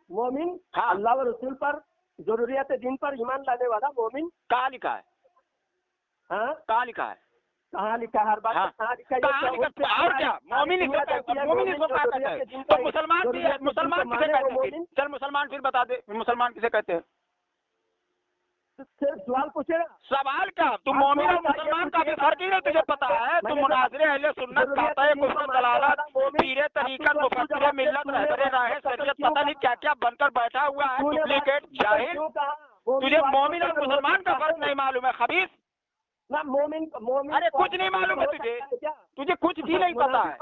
मोमिन हाँ। अल्लाह व रसूल पर, जरूरियत दिन पर ईमान लाने वाला मोमिन। कहाँ लिखा है? हाँ, कहाँ लिखा है? कहाँ लिखा है? हर बात हाँ। कहाँ लिखा है? कहाँ लिखा है? और क्या? मोमिन इसको कहते हैं, मोमिन इसको क्या कहते हैं? तो मुसलमान भी है, मुसलमान किसे कहते हैं? चल मुसलमान फिर बता दे, मुसलमान किसे कहते हैं? सवाल पूछेगा। सवाल क्या? तुम मोमिन और मुसलमान का भी फर्क ही नहीं तुझे पता है? तुम मुनाज़िरे अहले सुन्नत कहता है, कुफ्र दलालत, पीरे तरीकत, मुफस्सिरे मिल्लत, रहबरे राहे शरीयत, पता नहीं क्या क्या बनकर बैठा हुआ है, डुप्लीकेट जाहिल। तुझे मोमिन और मुसलमान का फर्क नहीं मालूम है खबीस? ना मोमिन अरे कुछ नहीं मालूम है तुझे कुछ भी नहीं पता है।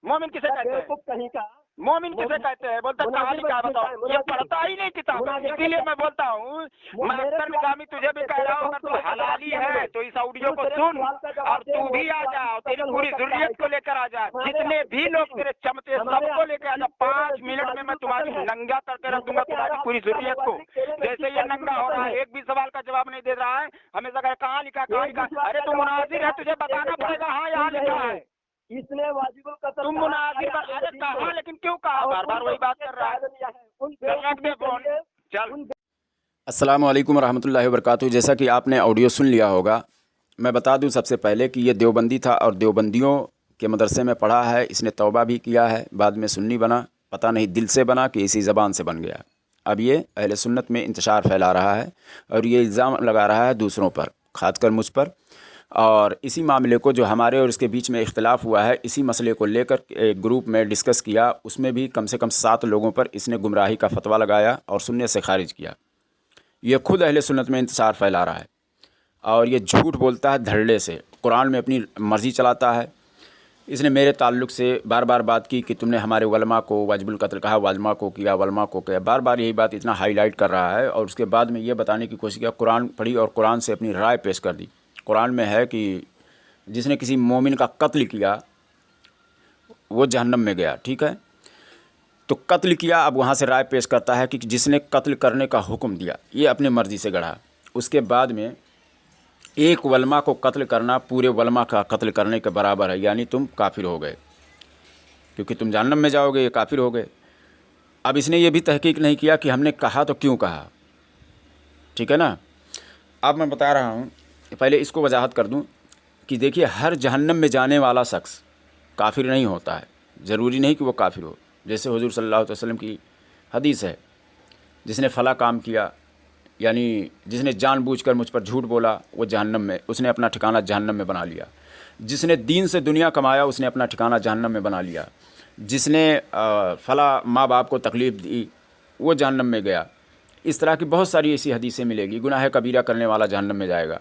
मोमिन किसे कहते हैं? कहीं का मोमिन किसे कहते हैं? बोलता कहाँ लिखा है बताओ? ये पढ़ता ही नहीं किताब, इसीलिए मैं बोलता हूँ मैं अख्तर निजामी तुझे भी कह रहा हूँ, अगर तू हलाली है तो इस ऑडियो को सुन और तू भी आ जा, तेरी पूरी ज़ुर्रियत को लेकर आ जा, जितने भी लोग तेरे चमचे सबको लेकर आ जा। 5 मिनट में मैं तुम्हारी नंगा करके रख दूंगा तुम्हारी पूरी ज़ुर्रियत को। जैसे ये नंगा हो रहा है, एक भी सवाल का जवाब नहीं दे रहा है, हमेशा कहे कहाँ लिखा, कहाँ लिखा। अरे तू मुनाजिर है, तुझे बताना पड़ेगा। हाँ यहाँ लिखा है। इसने वाजिबुल कत्ल। तुम मुनाजिर पर अरे कहा, लेकिन क्यों कहा? बार बार वही बात कर रहा है। रख दे फोन, चल। अस्सलामु अलैकुम रहमतुल्लाहि व बरकातुहू। जैसा कि आपने ऑडियो सुन लिया होगा, मैं बता दूं सबसे पहले कि ये देवबंदी था और देवबंदियों के मदरसे में पढ़ा है। इसने तौबा भी किया है, बाद में सुन्नी बना, पता नहीं दिल से बना कि इसी ज़बान से बन गया। अब ये अहले सुन्नत में इंतशार फैला रहा है और ये इल्ज़ाम लगा रहा है दूसरों पर, ख़ासकर मुझ पर। और इसी मामले को जो हमारे और इसके बीच में इख्तिलाफ़ हुआ है, इसी मसले को लेकर एक ग्रुप में डिस्कस किया। उसमें भी कम से कम 7 लोगों पर इसने गुमराही का फतवा लगाया और सुन्ने से खारिज किया। ये खुद अहले सुन्नत में इंतशार फैला रहा है और ये झूठ बोलता है धड़ल्ले से, कुरान में अपनी मर्ज़ी चलाता है। इसने मेरे ताल्लुक़ से बार बार बात की कि तुमने हमारे उलमा को वाजिबुल कत्ल कहा, वालमा को किया, वलमा को किया, बार बार यही बात इतना हाईलाइट कर रहा है। और उसके बाद में ये बताने की कोशिश किया, कुरान पढ़ी और कुरान से अपनी राय पेश कर दी। कुरान में है कि जिसने किसी मोमिन का कत्ल किया वो जहन्नम में गया, ठीक है। तो कत्ल किया, अब वहाँ से राय पेश करता है कि जिसने कत्ल करने का हुक्म दिया, ये अपने मर्ज़ी से गढ़ा। उसके बाद में एक वलमा को कत्ल करना पूरे वलमा का कत्ल करने के बराबर है, यानी तुम काफिर हो गए, क्योंकि तुम जहन्नम में जाओगे, ये काफिर हो गए। अब इसने ये भी तहकीक नहीं किया कि हमने कहा तो क्यों कहा, ठीक है ना। अब मैं बता रहा हूँ, पहले इसको वजाहत कर दूँ कि देखिए, हर जहन्नम में जाने वाला शख्स काफिर नहीं होता है, ज़रूरी नहीं कि वो काफिर हो। जैसे हुज़ूर सल्लल्लाहु अलैहि वसल्लम की हदीस है, जिसने फला काम किया, यानी जिसने जानबूझकर मुझ पर झूठ बोला, वो जहन्नम में, उसने अपना ठिकाना जहन्नम में बना लिया। जिसने दीन से दुनिया कमाया, उसने अपना ठिकाना जहन्नम में बना लिया। जिसने फला माँ बाप को तकलीफ़ दी, वो जहन्नम में गया। इस तरह की बहुत सारी ऐसी हदीसें मिलेगी। गुनाह कबीरा करने वाला जहन्नम में जाएगा,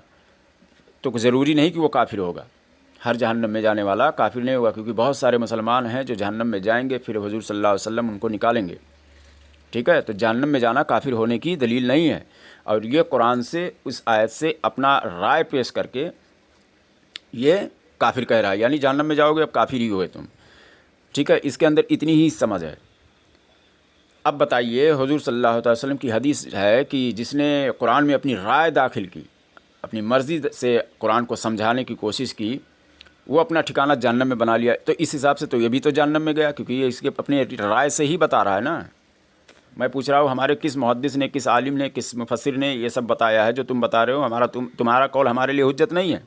तो ज़रूरी नहीं कि वो काफिर होगा। हर जहन्नम में जाने वाला काफिर नहीं होगा, क्योंकि बहुत सारे मुसलमान हैं जो जहन्नम में जाएंगे, फिर हुज़ूर सल्लल्लाहु अलैहि वसल्लम उनको निकालेंगे। ठीक है, तो जहन्नम में जाना काफिर होने की दलील नहीं है। और ये कुरान से, उस आयत से अपना राय पेश करके ये काफिर कह रहा है, यानी जहन्नम में जाओगे, अब काफिर ही हुए तुम। ठीक है, इसके अंदर इतनी ही समझ है। अब बताइए, हुज़ूर सल्लल्लाहु अलैहि वसल्लम की हदीस है कि जिसने कुरान में अपनी राय दाखिल की, अपनी मर्ज़ी से कुरान को समझाने की कोशिश की, वो अपना ठिकाना जहन्नम में बना लिया। तो इस हिसाब से तो ये भी तो जहन्नम में गया, क्योंकि ये इसके अपनी राय से ही बता रहा है ना। मैं पूछ रहा हूँ, हमारे किस मुहद्दिस ने, किस आलिम ने, किस मुफस्सिर ने ये सब बताया है जो तुम बता रहे हो? तुम्हारा कौल हमारे लिए हुज्जत नहीं है,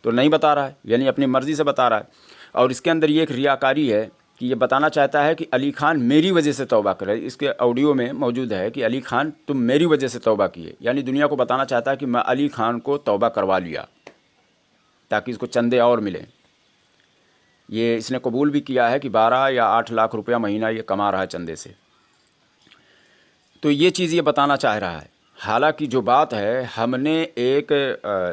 तो नहीं बता रहा है, यानी अपनी मर्ज़ी से बता रहा है। और इसके अंदर ये एक रियाकारी है कि ये बताना चाहता है कि अली खान मेरी वजह से तौबा करे। इसके ऑडियो में मौजूद है कि अली खान तुम मेरी वजह से तौबा किए, यानी दुनिया को बताना चाहता है कि मैं अली खान को तौबा करवा लिया ताकि इसको चंदे और मिलें। ये इसने कबूल भी किया है कि 12 या 8 लाख रुपया महीना ये कमा रहा है चंदे से। तो ये चीज़ ये बताना चाह रहा है। हालांकि जो बात है, हमने एक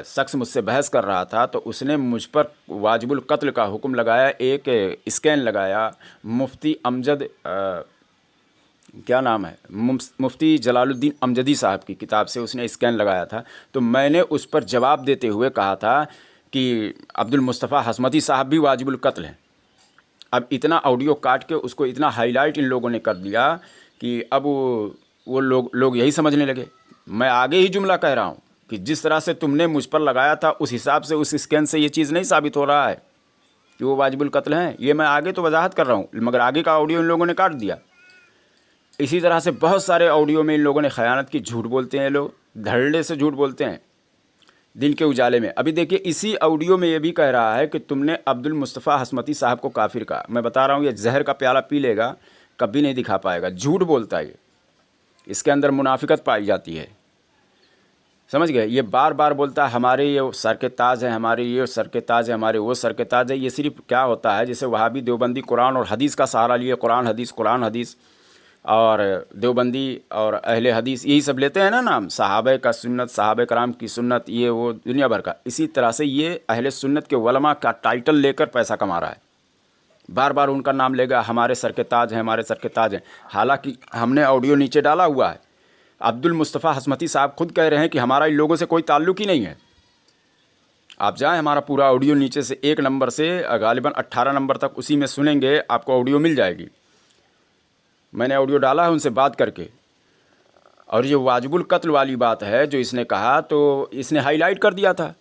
शख्स मुझसे बहस कर रहा था, तो उसने मुझ पर वाजिबुल कत्ल का हुक्म लगाया, एक स्कैन लगाया मुफ्ती अमजद, क्या नाम है, मुफ्ती जलालुद्दीन अमजदी साहब की किताब से उसने स्कैन लगाया था। तो मैंने उस पर जवाब देते हुए कहा था कि अब्दुल मुस्तफ़ा हसमती साहब भी वाजिबुल कत्ल हैं। अब इतना ऑडियो काट के उसको इतना हाईलाइट इन लोगों ने कर दिया कि अब वो लोग यही समझने लगे। मैं आगे ही जुमला कह रहा हूँ कि जिस तरह से तुमने मुझ पर लगाया था, उस हिसाब से उस स्कैन से ये चीज़ नहीं साबित हो रहा है कि वो वाजिबुल कत्ल हैं। ये मैं आगे तो वजाहत कर रहा हूँ, मगर आगे का ऑडियो इन लोगों ने काट दिया। इसी तरह से बहुत सारे ऑडियो में इन लोगों ने ख़यानत की। झूठ बोलते हैं लोग, धड़ल्ले से झूठ बोलते हैं दिन के उजाले में। अभी देखिए, इसी ऑडियो में ये भी कह रहा है कि तुमने अब्दुल मुस्तफ़ा हसमती साहब को काफिर कहा। मैं बता रहा हूँ, ये जहर का प्याला पी लेगा, कभी नहीं दिखा पाएगा। झूठ बोलता है ये, इसके अंदर मुनाफिकत पाई जाती है। समझ गए? ये बार बार बोलता है हमारे ये सर के ताज है, हमारे ये सर के ताज है, हमारे वो सर के ताज है। ये सिर्फ क्या होता है, जैसे वहाबी देवबंदी कुरान और हदीस का सहारा लिए, कुरान हदीस और देवबंदी और अहले हदीस यही सब लेते हैं ना नाम, सहाबे का सुन्नत, सहाबे कराम की सुन्नत, ये वो दुनिया भर का। इसी तरह से ये अहले सुन्नत के उलमा का टाइटल लेकर पैसा कमा रहा है। बार बार उनका नाम लेगा, हमारे सर के ताज हैं, हमारे सर के ताज हैं। हालांकि हमने ऑडियो नीचे डाला हुआ है, अब्दुल मुस्तफ़ा हसमती साहब खुद कह रहे हैं कि हमारा इन लोगों से कोई ताल्लुक़ ही नहीं है। आप जाएं, हमारा पूरा ऑडियो नीचे से 1 नंबर से गालिबन 18 नंबर तक उसी में सुनेंगे, आपको ऑडियो मिल जाएगी। मैंने ऑडियो डाला है उनसे बात करके। और ये वाजिबुल कत्ल वाली बात है जो इसने कहा, तो इसने हाईलाइट कर दिया था।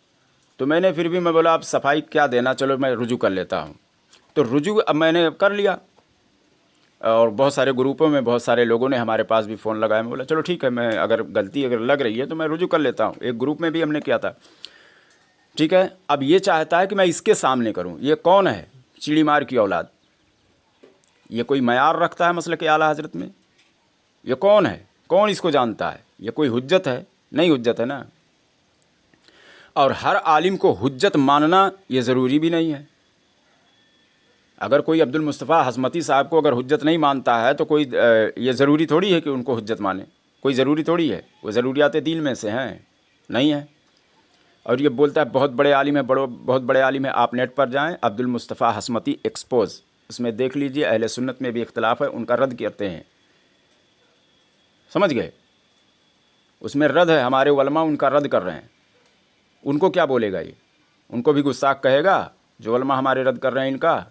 तो मैंने फिर भी मैं बोला आप सफाई क्या देना, चलो मैं रुजू कर लेता हूँ। तो रुजू अब मैंने कर लिया, और बहुत सारे ग्रुपों में बहुत सारे लोगों ने हमारे पास भी फ़ोन लगाया। मैं बोला चलो ठीक है, मैं अगर गलती अगर लग रही है तो मैं रुजू कर लेता हूँ। एक ग्रुप में भी हमने किया था। ठीक है, अब ये चाहता है कि मैं इसके सामने करूँ। ये कौन है? चिड़ी मार की औलाद। ये कोई मयार रखता है मसलक आला हज़रत में? ये कौन है? कौन इसको जानता है? ये कोई हुज्जत है? नहीं हुज्जत है ना। और हर आलिम को हुज्जत मानना ये ज़रूरी भी नहीं है। अगर कोई अब्दुल मुस्तफ़ा हसमती साहब को अगर हुज्जत नहीं मानता है तो कोई ये ज़रूरी थोड़ी है कि उनको हुज्जत माने। कोई ज़रूरी थोड़ी है, वो ज़रूरियात दीन में से हैं, नहीं है। और ये बोलता है बहुत बड़े आलिम है, बहुत बड़े आलिम है। आप नेट पर जाएं, अब्दुल मुस्तफ़ा हसमती एक्सपोज, उसमें देख लीजिए। अहले सुन्नत में भी इख्तलाफ है, उनका रद्द करते हैं। समझ गए? उसमें रद्द है, हमारे उलमा उनका रद्द कर रहे हैं। उनको क्या बोलेगा ये? उनको भी गुस्साख कहेगा जो उलमा हमारे रद्द कर रहे हैं इनका।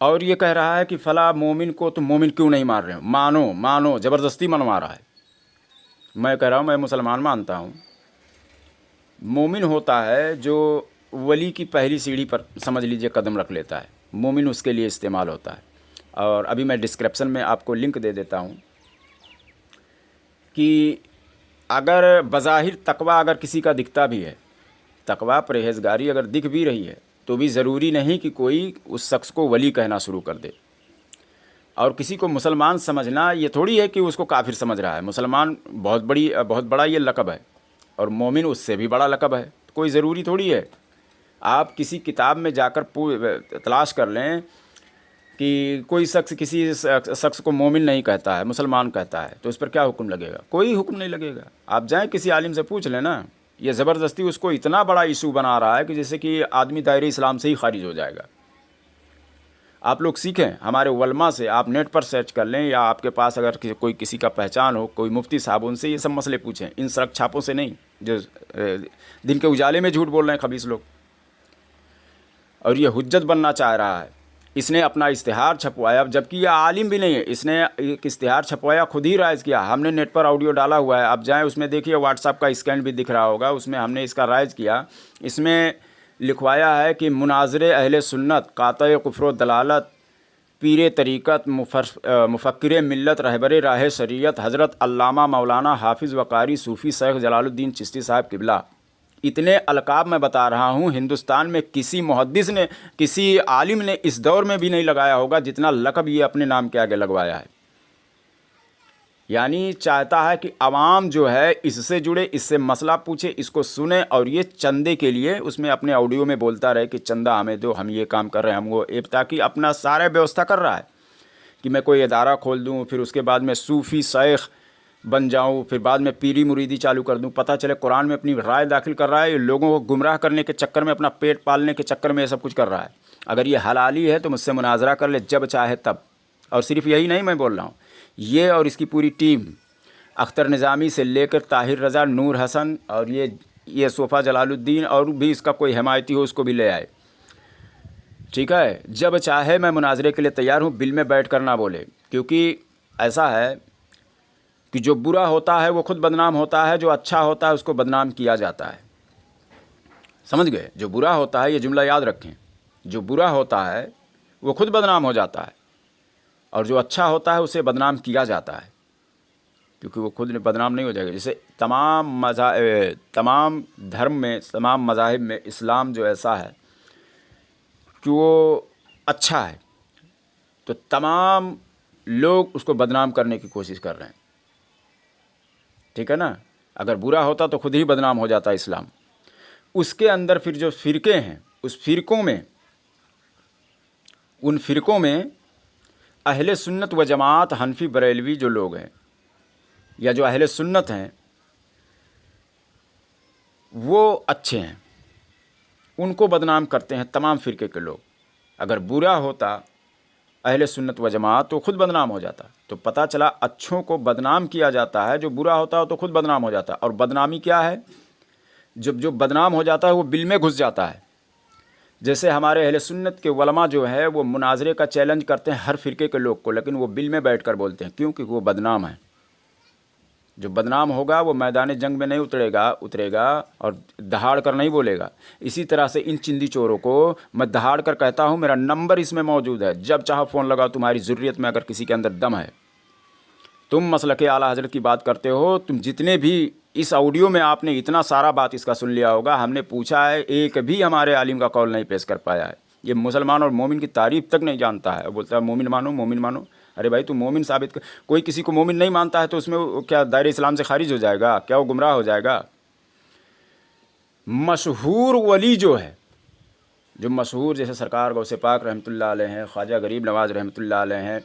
और ये कह रहा है कि फ़ला मोमिन को तुम मोमिन क्यों नहीं मार रहे हो? मानो ज़बरदस्ती मनवा रहा है। मैं कह रहा हूँ, मैं मुसलमान मानता हूँ। मोमिन होता है जो वली की पहली सीढ़ी पर समझ लीजिए कदम रख लेता है, मोमिन उसके लिए इस्तेमाल होता है। और अभी मैं डिस्क्रिप्शन में आपको लिंक दे देता हूँ कि अगर बज़ाहिर तकवा अगर किसी का दिखता भी है, तकवा परहेज़गारी अगर दिख भी रही है, तो भी ज़रूरी नहीं कि कोई उस शख्स को वली कहना शुरू कर दे। और किसी को मुसलमान समझना ये थोड़ी है कि उसको काफिर समझ रहा है। मुसलमान बहुत बड़ा ये लक़ब है, और मोमिन उससे भी बड़ा लक़ब है। कोई ज़रूरी थोड़ी है। आप किसी किताब में जाकर तलाश कर लें कि कोई शख्स किसी शख्स को मोमिन नहीं कहता है, मुसलमान कहता है, तो उस पर क्या हुक्म लगेगा? कोई हुक्म नहीं लगेगा। आप जाएं किसी आलिम से पूछ लें ना। ये ज़बरदस्ती उसको इतना बड़ा इशू बना रहा है कि जैसे कि आदमी दायरे इस्लाम से ही खारिज हो जाएगा। आप लोग सीखें हमारे उलमा से। आप नेट पर सर्च कर लें, या आपके पास अगर कोई किसी का पहचान हो, कोई मुफ्ती साहब, उनसे ये सब मसले पूछें। इन सड़क छापों से नहीं, जो दिन के उजाले में झूठ बोल रहे हैं खबीस लोग। और ये हुज्जत बनना चाह रहा है। इसने अपना इश्तिहार छपवाया, जबकि यह आलिम भी नहीं है। इसने एक इश्तिहार छपवाया, खुद ही राइज किया। हमने नेट पर ऑडियो डाला हुआ है, आप जाएं उसमें देखिए। व्हाट्सएप का स्कैन भी दिख रहा होगा, उसमें हमने इसका राइज किया। इसमें लिखवाया है कि मुनाज़रे अहले सुन्नत, कातए कुफ्र दलालत, पीर तरीक़त, मुफ़क्किर मिल्लत, रहबर राह शरीयत, हज़रत अल्लामा मौलाना हाफिज़ वकारी सूफ़ी शेख जलालुद्दीन चिश्ती साहब किबला। इतने अलकाब मैं बता रहा हूँ, हिंदुस्तान में किसी मुहद्दिस ने, किसी आलिम ने इस दौर में भी नहीं लगाया होगा जितना लक़ब ये अपने नाम के आगे लगवाया है। यानी चाहता है कि आवाम जो है इससे जुड़े, इससे मसला पूछे, इसको सुने, और ये चंदे के लिए उसमें अपने ऑडियो में बोलता रहे कि चंदा हमें दो, हम ये काम कर रहे हैं, हम वो, ताकि अपना सारा व्यवस्था कर रहा है कि मैं कोई इदारा खोल दूँ, फिर उसके बाद में सूफ़ी शेख बन जाऊँ, फिर बाद में पीरी मुरीदी चालू कर दूँ। पता चले कुरान में अपनी राय दाखिल कर रहा है, ये लोगों को गुमराह करने के चक्कर में, अपना पेट पालने के चक्कर में ये सब कुछ कर रहा है। अगर ये हलाली है तो मुझसे मुनाजरा कर ले जब चाहे तब। और सिर्फ यही नहीं मैं बोल रहा हूँ, ये और इसकी पूरी टीम, अख्तर निज़ामी से लेकर ताहिर रज़ा, नूर हसन, और ये सोफ़ा जलालुद्दीन, और भी इसका कोई हिमायती हो उसको भी ले आए। ठीक है, जब चाहे मैं मुनाजरे के लिए तैयार हूँ, बिल में बैठ कर ना बोले। क्योंकि ऐसा है कि जो बुरा होता है वो खुद बदनाम होता है, जो अच्छा होता है उसको बदनाम किया जाता है। समझ गए? जो बुरा होता है, ये जुमला याद रखें, जो बुरा होता है वो खुद बदनाम हो जाता है, और जो अच्छा होता है उसे बदनाम किया जाता है, क्योंकि वो खुद बदनाम नहीं हो जाएगा। जैसे तमाम धर्म में, तमाम मज़ाहिब में इस्लाम जो ऐसा है कि वो अच्छा है, तो तमाम लोग उसको बदनाम करने की कोशिश कर रहे हैं। ठीक है ना? अगर बुरा होता तो खुद ही बदनाम हो जाता इस्लाम। उसके अंदर फिर जो फ़िरके हैं, उस फ़िरकों में, उन फ़िरकों में अहले सुन्नत व जमात, हनफी बरेलवी जो लोग हैं, या जो अहले सुन्नत हैं, वो अच्छे हैं, उनको बदनाम करते हैं तमाम फ़िरके के लोग। अगर बुरा होता अहले सुन्नत व जमात तो खुद बदनाम हो जाता। तो पता चला अच्छों को बदनाम किया जाता है, जो बुरा होता है तो खुद बदनाम हो जाता है। और बदनामी क्या है? जब जो बदनाम हो जाता है वो बिल में घुस जाता है। जैसे हमारे अहले सुन्नत के उलमा जो है वो मुनाजरे का चैलेंज करते हैं हर फ़िरके के लोग को, लेकिन वो बिल में बैठ कर बोलते हैं, क्योंकि वो बदनाम है। जो बदनाम होगा वो मैदान जंग में नहीं उतरेगा और दहाड़ कर नहीं बोलेगा। इसी तरह से इन चिंदी चोरों को मैं दहाड़ कर कहता हूँ, मेरा नंबर इसमें मौजूद है, जब चाहो फ़ोन लगाओ। तुम्हारी ज़ुर्रियत में अगर किसी के अंदर दम है, तुम मसलके आला हज़रत की बात करते हो, तुम जितने भी इस ऑडियो में आपने इतना सारा बात इसका सुन लिया होगा, हमने पूछा है, एक भी हमारे आलिम का कौल नहीं पेश कर पाया है। ये मुसलमान और मोमिन की तारीफ़ तक नहीं जानता है, बोलता है मोमिन मानो, मोमिन मानो। अरे भाई, तू मोमिन साबित कर। कोई किसी को मोमिन नहीं मानता है तो उसमें क्या दायरे इस्लाम से खारिज हो जाएगा? क्या वो गुमराह हो जाएगा? मशहूर वली जो है, जो मशहूर, जैसे सरकार गौसे पाक रहमतुल्लाह अलैह हैं, ख्वाजा गरीब नवाज़ रहमतुल्लाह अलैह हैं,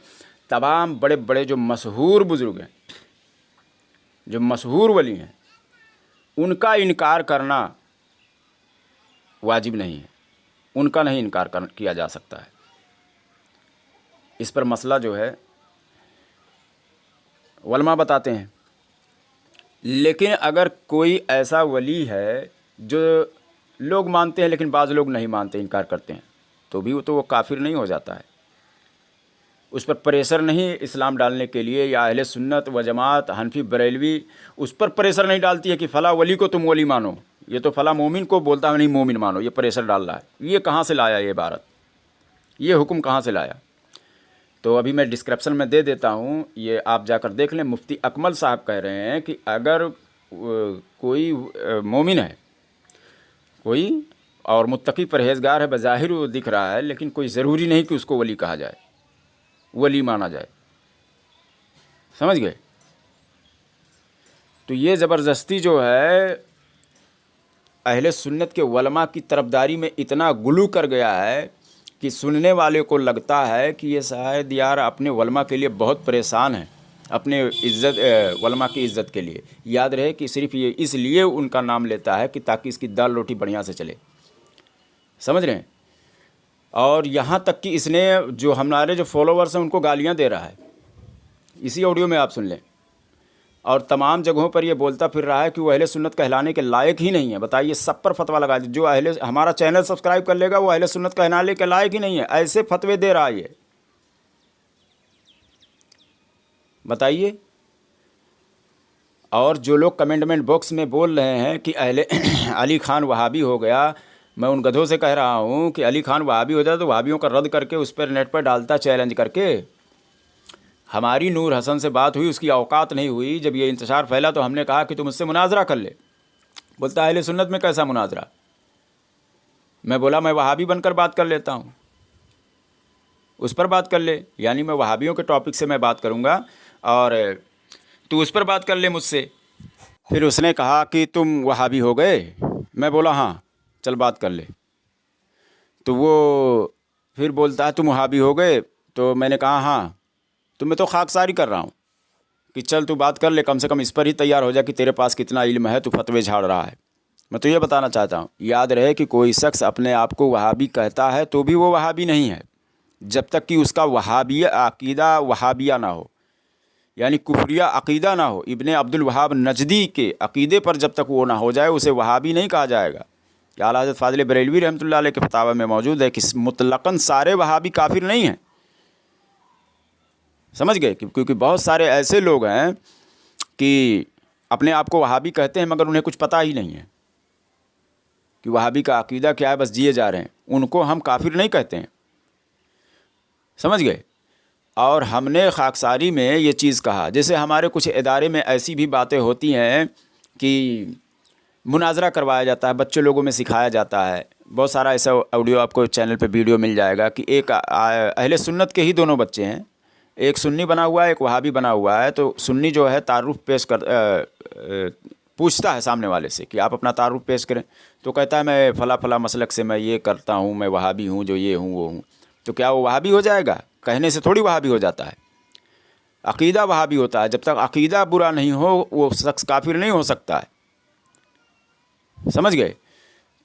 तमाम बड़े बड़े जो मशहूर बुज़ुर्ग हैं, जो मशहूर वली हैं, उनका इनकार करना वाजिब नहीं है। उनका नहीं इनकार किया जा सकता है। इस पर मसला जो है उलमा बताते हैं। लेकिन अगर कोई ऐसा वली है जो लोग मानते हैं लेकिन बाज़ लोग नहीं मानते, इनकार करते हैं, तो भी वो काफिर नहीं हो जाता है। उस पर प्रेशर नहीं इस्लाम डालने के लिए, या अहले सुन्नत व जमात, हनफी बरेलवी उस पर प्रेशर नहीं डालती है कि फ़ला वली को तुम वली मानो, ये तो फ़ला मोमिन को बोलता है नहीं मोमिन मानो। ये प्रेशर डाल रहा है। ये कहाँ से लाया ये इबारत? ये हुक्म कहाँ से लाया? तो अभी मैं डिस्क्रिप्शन में दे देता हूँ, ये आप जाकर देख लें। मुफ्ती अकमल साहब कह रहे हैं कि अगर कोई मोमिन है, कोई और मुत्तकी परहेज़गार है, बज़ाहिर वो दिख रहा है, लेकिन कोई ज़रूरी नहीं कि उसको वली कहा जाए, वली माना जाए। समझ गए? तो ये ज़बरदस्ती जो है अहले सुन्नत के उलमा की तरफदारी में इतना गुलू कर गया है कि सुनने वाले को लगता है कि ये शायद यार अपने उलमा के लिए बहुत परेशान है, अपने उलमा की इज़्ज़त के लिए। याद रहे कि सिर्फ ये इसलिए उनका नाम लेता है कि ताकि इसकी दाल रोटी बढ़िया से चले। समझ रहे हैं? और यहाँ तक कि इसने जो हमारे जो फॉलोवर्स हैं उनको गालियाँ दे रहा है, इसी ऑडियो में आप सुन लें। और तमाम जगहों पर ये बोलता फिर रहा है कि वो अहले सुन्नत कहलाने के लायक ही नहीं है। बताइए, सब पर फतवा लगा दे। जो हमारा चैनल सब्सक्राइब कर लेगा वो अहले सुन्नत कहलाने के लायक ही नहीं है। ऐसे फतवे दे रहा है ये। बताइए। और जो लोग कमेंटमेंट बॉक्स में बोल रहे हैं कि अली खान वहाबी हो गया, मैं उन गधों से कह रहा हूँ कि अली खान वहाबी हो जाए तो वहाबियों का रद्द करके उस पर नेट पर डालता चैलेंज करके। हमारी नूर हसन से बात हुई, उसकी औकात नहीं हुई। जब ये इंतशार फैला तो हमने कहा कि तुम उससे मुनाजरा कर ले। बोलता अहले सुन्नत में कैसा मुनाजरा? मैं बोला मैं वहाबी बनकर बात कर लेता हूँ, उस पर बात कर ले। यानी मैं वहाबियों के टॉपिक से मैं बात करूँगा और तू उस पर बात कर ले मुझसे। फिर उसने कहा कि तुम वहाबी हो गए। मैं बोला हाँ, चल बात कर ले। तो वो फिर बोलता है तुम वहाबी हो गए। तो मैंने कहा हाँ, तो मैं तो खाकसारी कर रहा हूँ कि चल तू बात कर ले, कम से कम इस पर ही तैयार हो जा कि तेरे पास कितना इल्म है, तू फतवे झाड़ रहा है। मैं तो ये बताना चाहता हूँ, याद रहे कि कोई शख्स अपने आप को वहाबी कहता है तो भी वो वहाबी नहीं है जब तक कि उसका वहाबिया अकीदा वहाबिया ना हो, यानी कुफरिया अकीदा ना हो। इब्ने अब्दुल वहाब नजदी के अकीदे पर जब तक वो ना हो जाए उसे वहाबी नहीं कहा जाएगा। आला हज़रत फ़ाज़िल बरेलवी रहमतुल्लाह अलैह के फतावा में मौजूद है कि मुतलक़न सारे वहाबी काफिर नहीं हैं। समझ गए? क्योंकि बहुत सारे ऐसे लोग हैं कि अपने आप को वहाबी कहते हैं मगर उन्हें कुछ पता ही नहीं है कि वहाबी का अकीदा क्या है, बस जिए जा रहे हैं। उनको हम काफिर नहीं कहते हैं। समझ गए? और हमने खाकसारी में ये चीज़ कहा, जैसे हमारे कुछ इदारे में ऐसी भी बातें होती हैं कि मुनाजरा करवाया जाता है, बच्चे लोगों में सिखाया जाता है। बहुत सारा ऐसा ऑडियो आपको चैनल पे वीडियो मिल जाएगा कि एक अहले सुन्नत के ही दोनों बच्चे हैं, एक सुन्नी बना हुआ है, एक वहाबी बना हुआ है। तो सुन्नी जो है तारुफ पेश कर पूछता है सामने वाले से कि आप अपना तारुफ पेश करें। तो कहता है मैं फ़ला फ़ला मसलक से मैं ये करता हूँ, मैं वहाबी हूँ, जो ये हूँ वो हूँ। तो क्या वो वहाबी हो जाएगा? कहने से थोड़ी वहाबी हो जाता है। अकीदा वहाबी होता है। जब तक अकीदा बुरा नहीं हो वो शख्स काफिर नहीं हो सकता है। समझ गए?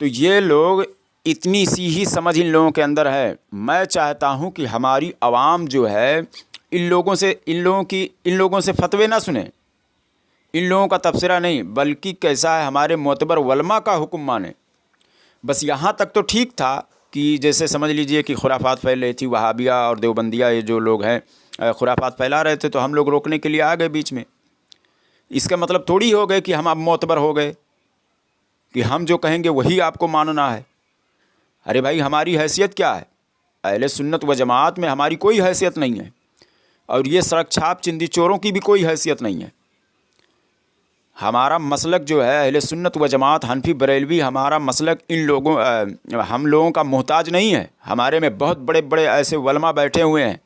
तो ये लोग, इतनी सी ही समझ इन लोगों के अंदर है। मैं चाहता हूँ कि हमारी आवाम जो है इन लोगों से फतवे ना सुने, इन लोगों का तबसरा नहीं, बल्कि कैसा है हमारे मोतबर उलमा का हुक्म माने। बस यहाँ तक तो ठीक था कि जैसे समझ लीजिए कि खुराफात फैल रही थी, वहाबिया और देवबंदिया ये जो लोग हैं खुराफात फैला रहे थे, तो हम लोग रोकने के लिए आ गए बीच में। इसका मतलब थोड़ी हो गए कि हम अब मोतबर हो गए कि हम जो कहेंगे वही आपको मानना है। अरे भाई, हमारी हैसियत क्या है? अहले सुन्नत व जमात में हमारी कोई हैसियत नहीं है, और ये सड़क छाप चिंदी चोरों की भी कोई हैसियत नहीं है। हमारा मसलक जो है अहले सुन्नत व जमात हनफी बरेलवी, हमारा मसलक हम लोगों का मोहताज नहीं है। हमारे में बहुत बड़े बड़े ऐसे उलमा बैठे हुए हैं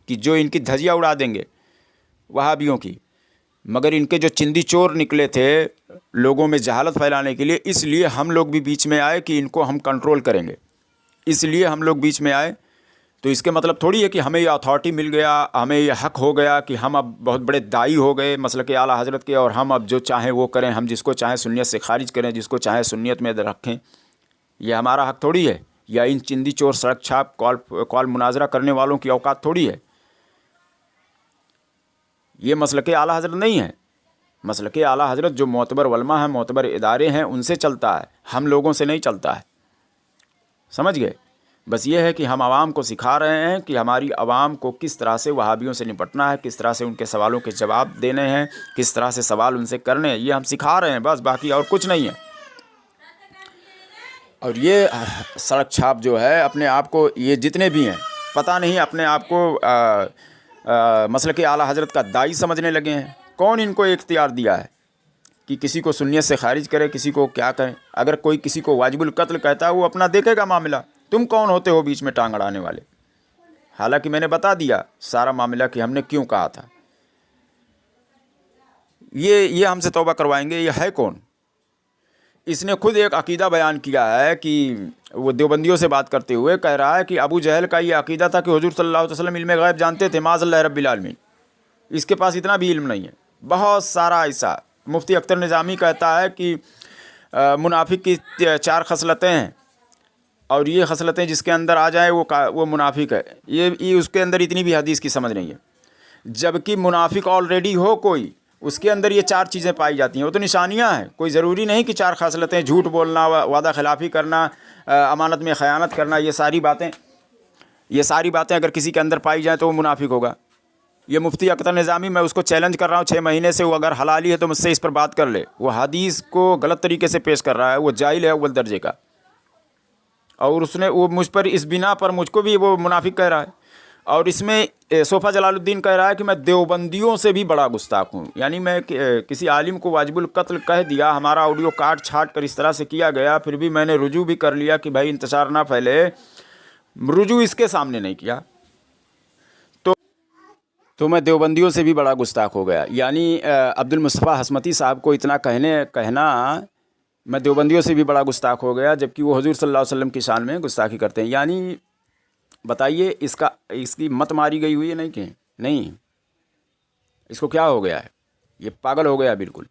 कि जो इनकी धजिया उड़ा देंगे वहाबियों की, मगर इनके जो चिंदी चोर निकले थे लोगों में जहालत फैलाने के लिए, इसलिए हम लोग भी बीच में आए कि इनको हम कंट्रोल करेंगे। इसलिए हम लोग बीच में आए। तो इसके मतलब थोड़ी है कि हमें ये अथॉरिटी मिल गया, हमें ये हक हो गया कि हम अब बहुत बड़े दाई हो गए मसलक आला हज़रत के, और हम अब जो चाहें वो करें, हम जिसको चाहें सुन्नियत से खारिज करें, जिसको चाहें सुन्नियत में रखें। ये हमारा हक थोड़ी है, या इन चिंदी चोर सड़क छाप कॉल मुनाजरा करने वालों की औकात थोड़ी है। ये मसलक आला हज़रत नहीं है। मसलक आला हज़रत जो मोतबर उलमा हैं, मोतबर इदारे हैं, उनसे चलता है, हम लोगों से नहीं चलता है। समझ गए? बस ये है कि हम आवाम को सिखा रहे हैं कि हमारी आवाम को किस तरह से वहाबियों से निपटना है, किस तरह से उनके सवालों के जवाब देने हैं, किस तरह से सवाल उनसे करने हैं, ये हम सिखा रहे हैं बस, बाकी और कुछ नहीं है। और ये सड़क छाप जो है अपने आप को, ये जितने भी हैं पता नहीं अपने आप को मसलक आला हज़रत का दाई समझने लगे हैं। कौन इनको इख्तियार दिया है कि किसी को सुन्नियत से खारिज करे, किसी को क्या करें। अगर कोई किसी को वाजिबुल कत्ल कहता है वो अपना देखेगा मामला, तुम कौन होते हो बीच में टांग अड़ाने वाले। हालांकि मैंने बता दिया सारा मामला कि हमने क्यों कहा था। ये हमसे तौबा करवाएंगे, ये है कौन? इसने खुद एक अकीदा बयान किया है कि वो देवबंदियों से बात करते हुए कह रहा है कि अबू जहल का ये अकीदा था कि हुजूर सल्लल्लाहु अलैहि वसल्लम इल्म गैब जानते थे, माज़ल्लाह रब्बिल आलमीन। इसके पास इतना भी इल्म नहीं है। बहुत सारा ऐसा मुफ्ती अख्तर निज़ामी कहता है कि मुनाफिक की 4 खसलतें हैं और ये खसलतें जिसके अंदर आ जाए वो मुनाफिक है। ये उसके अंदर इतनी भी हदीस की समझ नहीं है। जबकि मुनाफिक ऑलरेडी हो कोई, उसके अंदर ये 4 चीज़ें पाई जाती हैं। वो तो निशानियां हैं, कोई ज़रूरी नहीं कि 4 खसलतें, झूठ बोलना, वादा खिलाफ़ी करना, अमानत में ख़यानत करना, ये सारी बातें अगर किसी के अंदर पाई जाए तो वो मुनाफिक होगा। ये मुफ्ती अख्तर निज़ामी, मैं उसको चैलेंज कर रहा हूँ 6 महीने से, वो अगर हलाली है तो मुझसे इस पर बात कर ले। वो हदीस को गलत तरीके से पेश कर रहा है, वो जाहिल है अव्वल दर्जे का। और वो मुझ पर इस बिना पर मुझको भी वो मुनाफिक कह रहा है। और इसमें सोफ़ा जलालुद्दीन कह रहा है कि मैं देवबंदियों से भी बड़ा गुस्ताख हूँ। यानी मैं किसी आलिम को वाजिबुल कत्ल कह दिया, हमारा ऑडियो काट छाट कर इस तरह से किया गया, फिर भी मैंने रुजू भी कर लिया कि भाई इंतशार ना फैले, रुजू इसके सामने नहीं किया तो मैं देवबंदियों से भी बड़ा गुस्ताख हो गया। यानी अब्दुल मुस्तफ़ा हसमती साहब को इतना कहना मैं देवबंदियों से भी बड़ा गुस्ताख हो गया, जबकि वो हुजूर सल्लल्लाहु अलैहि वसल्लम की शान में गुस्ताखी करते हैं। यानी बताइए इसकी मत मारी गई हुई है नहीं कि नहीं? इसको क्या हो गया है? ये पागल हो गया बिल्कुल,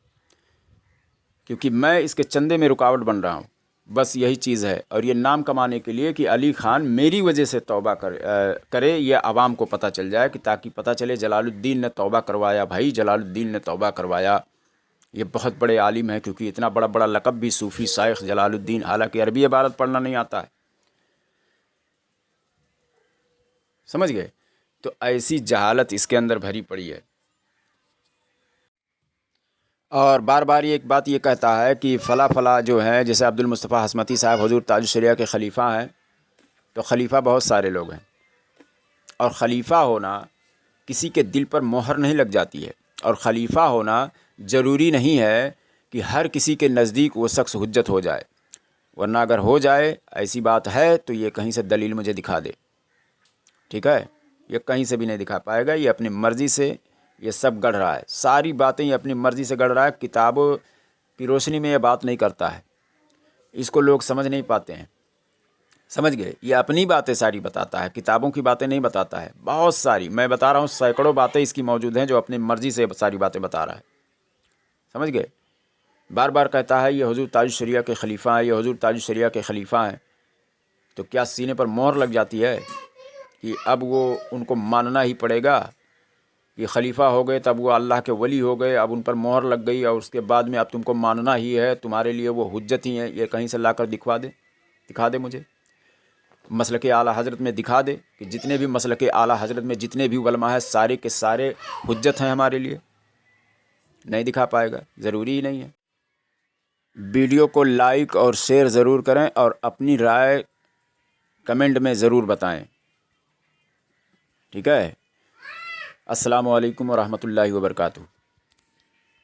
क्योंकि मैं इसके चंदे में रुकावट बन रहा हूँ, बस यही चीज़ है। और ये नाम कमाने के लिए कि अली ख़ान मेरी वजह से तौबा करे, ये आवाम को पता चल जाए, कि ताकि पता चले जलालुद्दीन ने तौबा करवाया। भाई जलालुद्दीन ने तौबा करवाया, ये बहुत बड़े आलिम है, क्योंकि इतना बड़ा लक़ब भी सूफ़ी शाइख़ जलालुद्दीन, हालांकि अरबी इबारत पढ़ना नहीं आता है, समझ गए? तो ऐसी जहालत इसके अंदर भरी पड़ी है। और बार बार ये एक बात ये कहता है कि फ़ला जो है, जैसे अब्दुल मुस्तफ़ा हसमती साहब हुजूर ताजुश शरिया के ख़लीफ़ा हैं, तो ख़लीफ़ा बहुत सारे लोग हैं, और ख़लीफ़ा होना किसी के दिल पर मोहर नहीं लग जाती है। और ख़लीफ़ा होना ज़रूरी नहीं है कि हर किसी के नज़दीक वो शख्स हुज्जत हो जाए, वरना अगर हो जाए ऐसी बात है तो ये कहीं से दलील मुझे दिखा दे, ठीक है? ये कहीं से भी नहीं दिखा पाएगा। ये अपनी मर्ज़ी से ये सब गढ़ रहा है, सारी बातें ये अपनी मर्ज़ी से गढ़ रहा है। किताबों की रोशनी में ये बात नहीं करता है, इसको लोग समझ नहीं पाते हैं, समझ गए? ये अपनी बातें सारी बताता है, किताबों की बातें नहीं बताता है। बहुत सारी, मैं बता रहा हूँ, सैकड़ों बातें इसकी मौजूद हैं जो अपनी मर्ज़ी से सारी बातें बता रहा है, समझ गए? बार बार कहता है ये हुजूर ताजुश शरिया के ख़लीफ़ा हैं, ये हुजूर ताजुश शरिया के ख़लीफ़ा हैं। तो क्या सीने पर मोहर लग जाती है कि अब वो उनको मानना ही पड़ेगा कि ख़लीफ़ा हो गए, तब वो अल्लाह के वली हो गए, अब उन पर मोहर लग गई, और उसके बाद में अब तुमको मानना ही है, तुम्हारे लिए वो हुज्जत ही है? ये कहीं से लाकर दिखा दे मुझे, मसलके आला हज़रत में दिखा दे कि जितने भी मसलके आला हज़रत में जितने भी उलमा है सारे के सारे हुज्जत हैं हमारे लिए। नहीं दिखा पाएगा, ज़रूरी ही नहीं है। वीडियो को लाइक और शेयर ज़रूर करें, और अपनी राय कमेंट में ज़रूर बताएं, ठीक है? अस्सलामु अलैकुम व रहमतुल्लाहि व बरकातुहू।